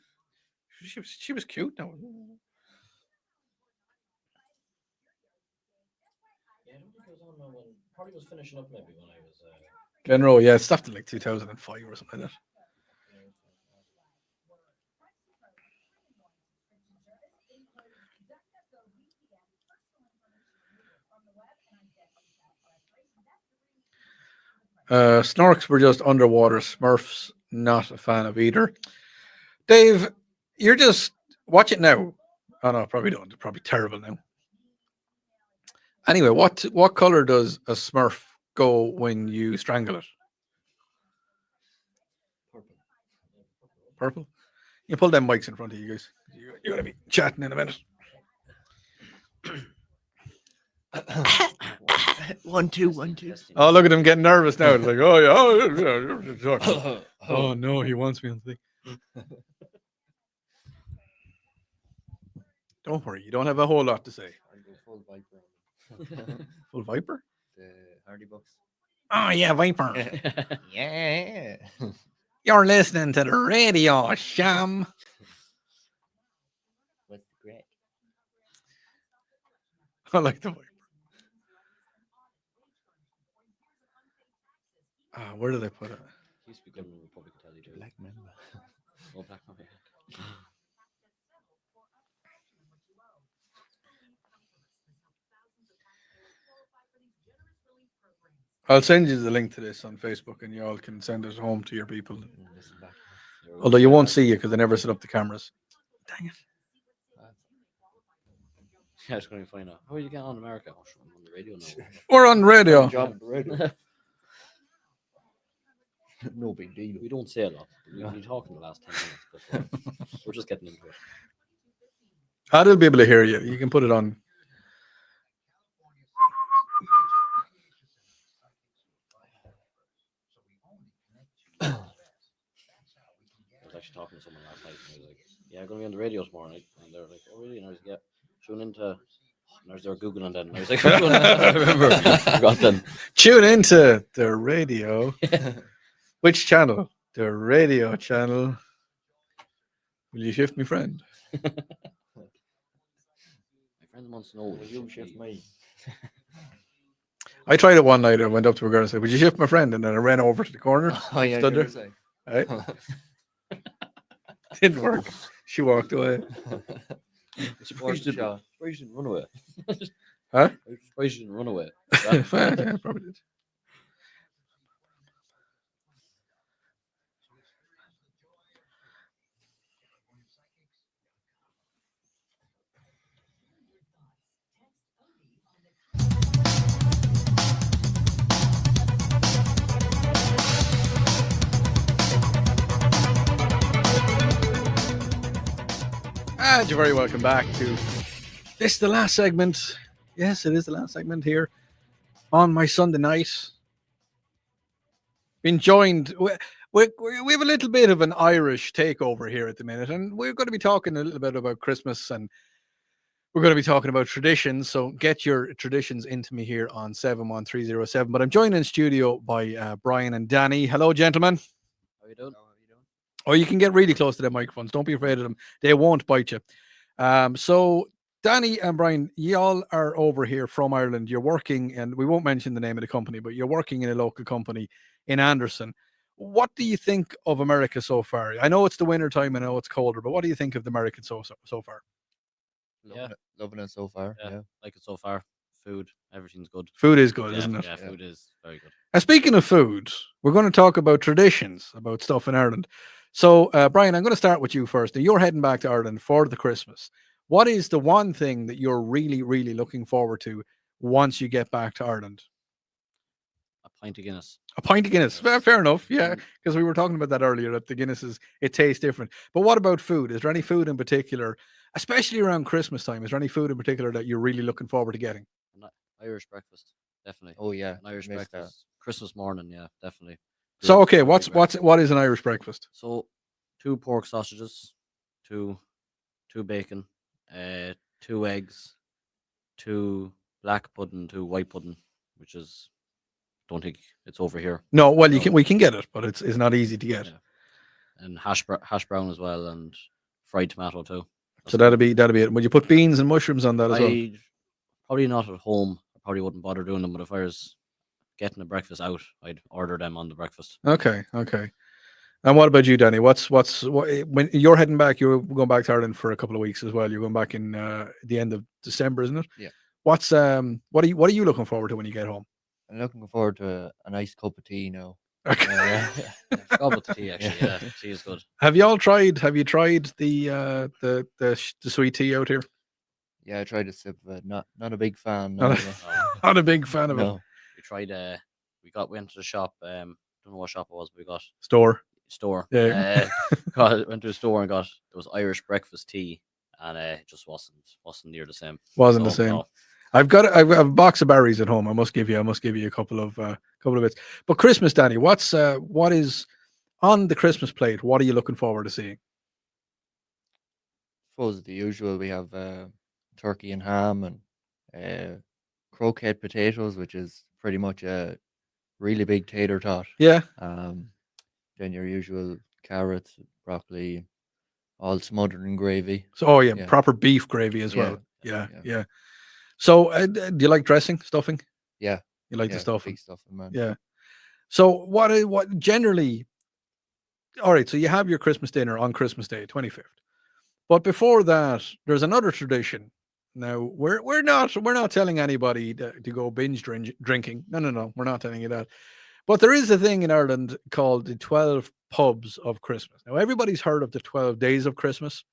She was cute now. Yeah, I don't think it was on when probably was finishing up maybe when I was. Glen Rowe, yeah, it stopped in like 2005 or something like that. Snorks were just underwater Smurfs, not a fan of either. Dave, you're just watch it now. Oh no, probably don't. They're probably terrible now. Anyway, what color does a Smurf go when you strangle it? Purple. Purple. You pull them mics in front of you guys. You're gonna be chatting in a minute. 1, 2, 1, 2. Oh, look at him getting nervous now. It's like, oh yeah, oh no, he wants me on the thing. Don't worry, you don't have a whole lot to say. I go full Viper. Full Viper? The Hardy Bucks. Oh yeah, Viper. Yeah. You're listening to the radio, Sham. What's the great? I like the Viper. Where did I put it? Used to be Government Republic of Italy too. Black member. Oh, Black Mamba. I'll send you the link to this on Facebook, and you all can send it home to your people. Listen back. Although you won't see you because I never set up the cameras. Dang it! Yeah, I was going to find out. How are you getting on in America? Oh, sure, I'm on the radio now. We're on radio. Job on the radio. No big deal. We don't say a lot. We've been talking the last 10 minutes, but we're just getting into it. They'll be able to hear you. You can put it on. actually talking to someone last night, and he was like, "Yeah, I'm going to be on the radio tomorrow night," and they were like, "Oh, really?" And I was like, "Yeah, tune into." And I was there googling then, and I was like, "Which one?" I remember. Forgot then. Tune into the radio. Which channel? The radio channel. Will you shift me, friend? My friend wants to know. Will you shift me? I tried it one night. I went up to a girl and said, "Would you shift my friend?" And then I ran over to the corner. Oh yeah, Stood you there. were saying. Right? Didn't work. She walked away. Surprised you Shot. didn't run away. Huh? I'm surprised you didn't run away. Yeah, probably did. And you're very welcome back to this is the last segment. Yes, it is the last segment here on my Sunday night. Been joined. We have a little bit of an Irish takeover here at the minute, and we're going to be talking a little bit about Christmas, and we're going to be talking about traditions. So get your traditions into me here on 71307. But I'm joined in studio by Brian and Danny. Hello, gentlemen. How you doing? Or you can get really close to the microphones. Don't be afraid of them. They won't bite you. So Danny and Brian, y'all are over here from Ireland. You're working, and we won't mention the name of the company, but you're working in a local company in Anderson. What do you think of America so far? I know it's the winter time. I know it's colder, but what do you think of the American so far? Loving it so far. Yeah, Yeah. like it so far. Food, everything's good. Food is good, Yeah, isn't it? Yeah, Yeah. food is very good. And speaking of food, we're going to talk about traditions, about stuff in Ireland. So, Brian, I'm going to start with you first. Now, you're heading back to Ireland for the Christmas. What is the one thing that you're really, really looking forward to once you get back to Ireland? A pint of Guinness. A pint of Guinness. Fair enough. Yeah, Mm. because we were talking about that earlier, that the Guinness it tastes different. But what about food? Is there any food in particular, especially around Christmas time? Is there any food in particular that you're really looking forward to getting? An Irish breakfast, definitely. Oh yeah. An Irish missed that. breakfast. Christmas morning, yeah, definitely. So, Big- okay, big what breakfast. is an Irish breakfast? So, 2 pork sausages, two bacon, 2 eggs, 2 black pudding, 2 white pudding, which is don't think it's over here. No, well, No. we can get it, but it's not easy to get. Yeah. And hash brown as well, and fried tomato too. So that'll be it. Would you put beans and mushrooms on that as well? I probably not at home. I probably wouldn't bother doing them, but if I was getting a breakfast out, I'd order them on the breakfast. Okay. And what about you, Danny? What when you're heading back? You're going back to Ireland for a couple of weeks as well. You're going back in the end of December, isn't it? Yeah. What are you looking forward to when you get home? I'm looking forward to a nice cup of tea now. Okay. I forgot about the tea actually. Yeah, tea is good. Have you tried the sweet tea out here? Yeah, I tried a sip of it. Not a big fan. Not No, a- Not a big fan of it. no. We tried. Went to the shop. Don't know what shop it was, but we got Store. store. Yeah. Went to the store and got there was Irish breakfast tea, and it just wasn't near the same. Wasn't the So, same. no. I've got a box of berries at home. I must give you a couple of bits. But Christmas, Danny, what is on the Christmas plate? What are you looking forward to seeing? Suppose the usual. We have turkey and ham and croquette potatoes, which is pretty much a really big tater tot. Yeah. Then your usual carrots, broccoli, all smothered in gravy. So, oh yeah, Yeah. proper beef gravy as Yeah. well. Yeah. Yeah. So, do you like dressing, stuffing? Yeah. You like the Yeah, stuffing? big stuffing, man. Yeah. So, what generally? All right. So you have your Christmas dinner on Christmas Day, 25th. But before that, there's another tradition. Now we're not telling anybody to go binge drinking. No. We're not telling you that. But there is a thing in Ireland called the 12 pubs of Christmas. Now everybody's heard of the 12 days of Christmas.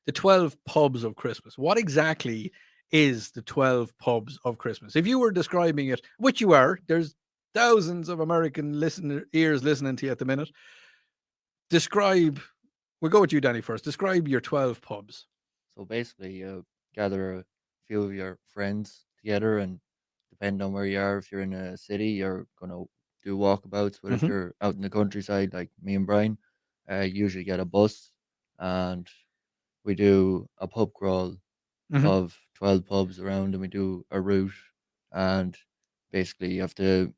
The 12 pubs of Christmas. What exactly is the 12 pubs of Christmas? If you were describing it, which you are, there's thousands of American ears listening to you at the minute. We'll go with you, Danny, first. Describe your 12 pubs. So basically, you gather a few of your friends together, and depending on where you are, if you're in a city, you're gonna do walkabouts. But if Mhm. you're out in the countryside, like me and Brian, usually get a bus, and we do a pub crawl Mhm. of 12 pubs around, and we do a route, and basically you have to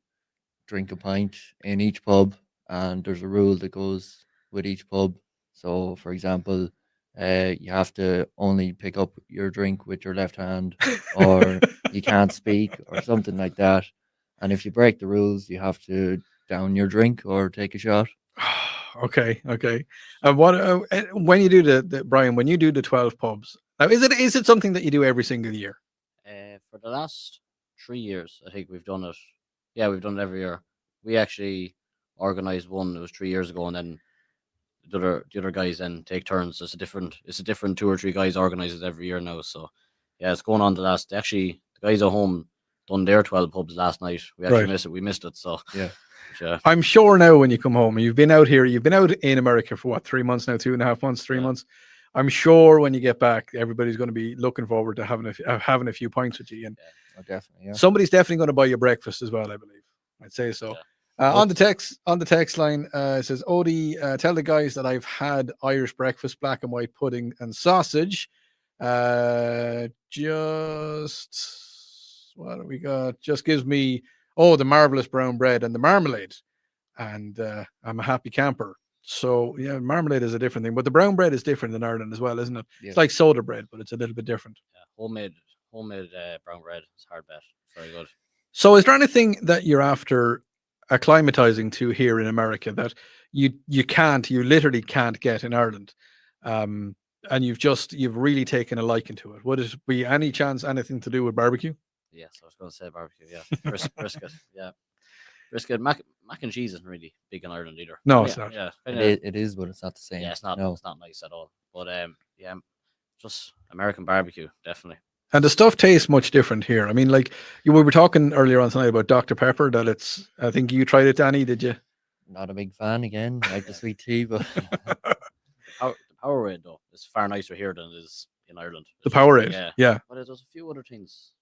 drink a pint in each pub, and there's a rule that goes with each pub. So, for example, you have to only pick up your drink with your left hand, or you can't speak, or something like that. And if you break the rules, you have to down your drink or take a shot. Okay, okay. What when you do the Brian, when you do the 12 pubs, now is it something that you do every single year? For the last 3 years, I think we've done it. Yeah, we've done it every year. We actually organized one. It was 3 years ago, and then the other guys then take turns. It's a different 2 or 3 guys organize it every year now. So yeah, it's going on Actually, the guys at home done their 12 pubs last night. We actually Right. missed it. We missed it. So Yeah. yeah, I'm sure now when you come home, and you've been out here, you've been out in America for what, 3 months now, 2.5 months, 3 months. I'm sure when you get back, everybody's going to be looking forward to having a few pints with you. And Oh, definitely. Yeah. somebody's definitely going to buy you breakfast as well, I believe. I'd say so. Yeah. On the text line, it says, Odie, tell the guys that I've had Irish breakfast, black and white pudding and sausage. Just what do we got? Just gives me the marvelous brown bread and the marmalade, and I'm a happy camper. So yeah, marmalade is a different thing, but the brown bread is different in Ireland as well, isn't it? Yeah. It's like soda bread, but it's a little bit different. yeah. Homemade brown bread. It's hard bet. Very good. So is there anything that you're after acclimatizing to here in America that you literally can't get in Ireland? And you've really taken a liking to it. Would it be any chance anything to do with barbecue? Yes, I was going to say barbecue. Yeah, brisket. Yeah, brisket. Mac and cheese isn't really big in Ireland either. No, Oh, it's yeah, not. Yeah, It is, but it's not the same. yeah, it's not. No. It's not nice at all. But yeah, just American barbecue, definitely. And the stuff tastes much different here. I mean, like we were talking earlier on tonight about Dr. Pepper. I think you tried it, Danny. Did you? Not a big fan again. I like the sweet tea, but The Powerade though is far nicer here than it is in Ireland. The It's just- Powerade. yeah. Yeah. But there's a few other things.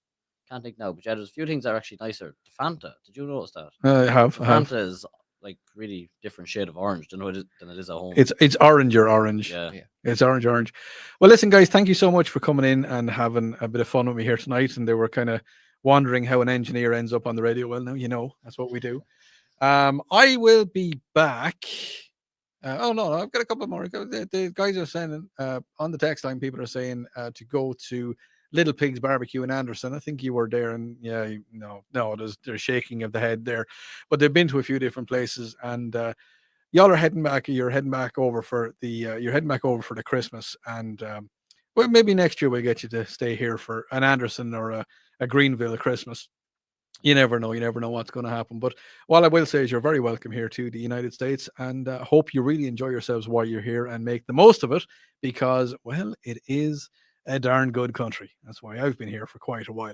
Can't think now, but yeah, there's a few things that are actually nicer. The Fanta. Did you notice that? I have. The I have. Fanta is like really different shade of orange than it is at home. It's orange or orange. yeah. Yeah. It's orange. Well, listen, guys, thank you so much for coming in and having a bit of fun with me here tonight. And they were kind of wondering how an engineer ends up on the radio. Well, now you know that's what we do. I will be back. Oh no, I've got a couple more. The guys are saying on the text line, people are saying to go to Little Pig's Barbecue in Anderson. I think you were there, and yeah, no, there's shaking of the head there, but they've been to a few different places, and y'all are heading back. You're heading back over for the Christmas, and well, maybe next year we'll get you to stay here for an Anderson or a Greenville Christmas. You never know. You never know what's going to happen. But what I will say is you're very welcome here to the United States, and hope you really enjoy yourselves while you're here and make the most of it, because, well, it is a darn good country. That's why I've been here for quite a while.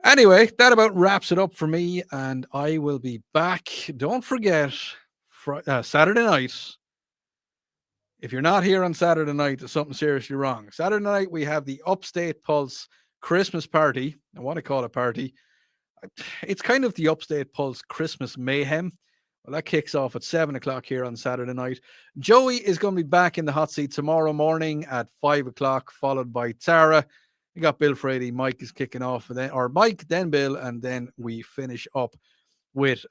Anyway, that about wraps it up for me, and I will be back. Don't forget, Saturday night. If you're not here on Saturday night, there's something seriously wrong. Saturday night, we have the Upstate Pulse Christmas party. I want to call it party. It's kind of the Upstate Pulse Christmas Mayhem. Well, that kicks off at 7 o'clock here on Saturday night. Joey is going to be back in the hot seat tomorrow morning at 5 o'clock, followed by Tara. We got Bill Frady. Mike is kicking off, Mike, then Bill, and then we finish up with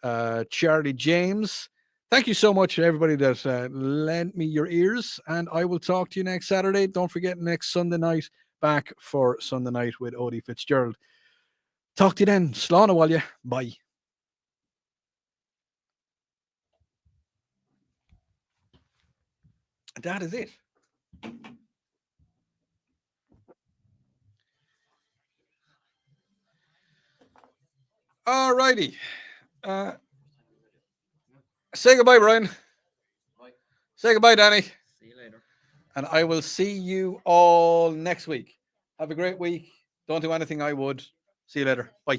Charlie James. Thank you so much to everybody that lent me your ears, and I will talk to you next Saturday. Don't forget, next Sunday night, back for Sunday night with Odi Fitzgerald. Talk to you then. Slán while you. Bye. That is it. All righty. Say goodbye, Brian. Say goodbye, Danny. See you later. And I will see you all next week. Have a great week. Don't do anything I would. See you later. Bye.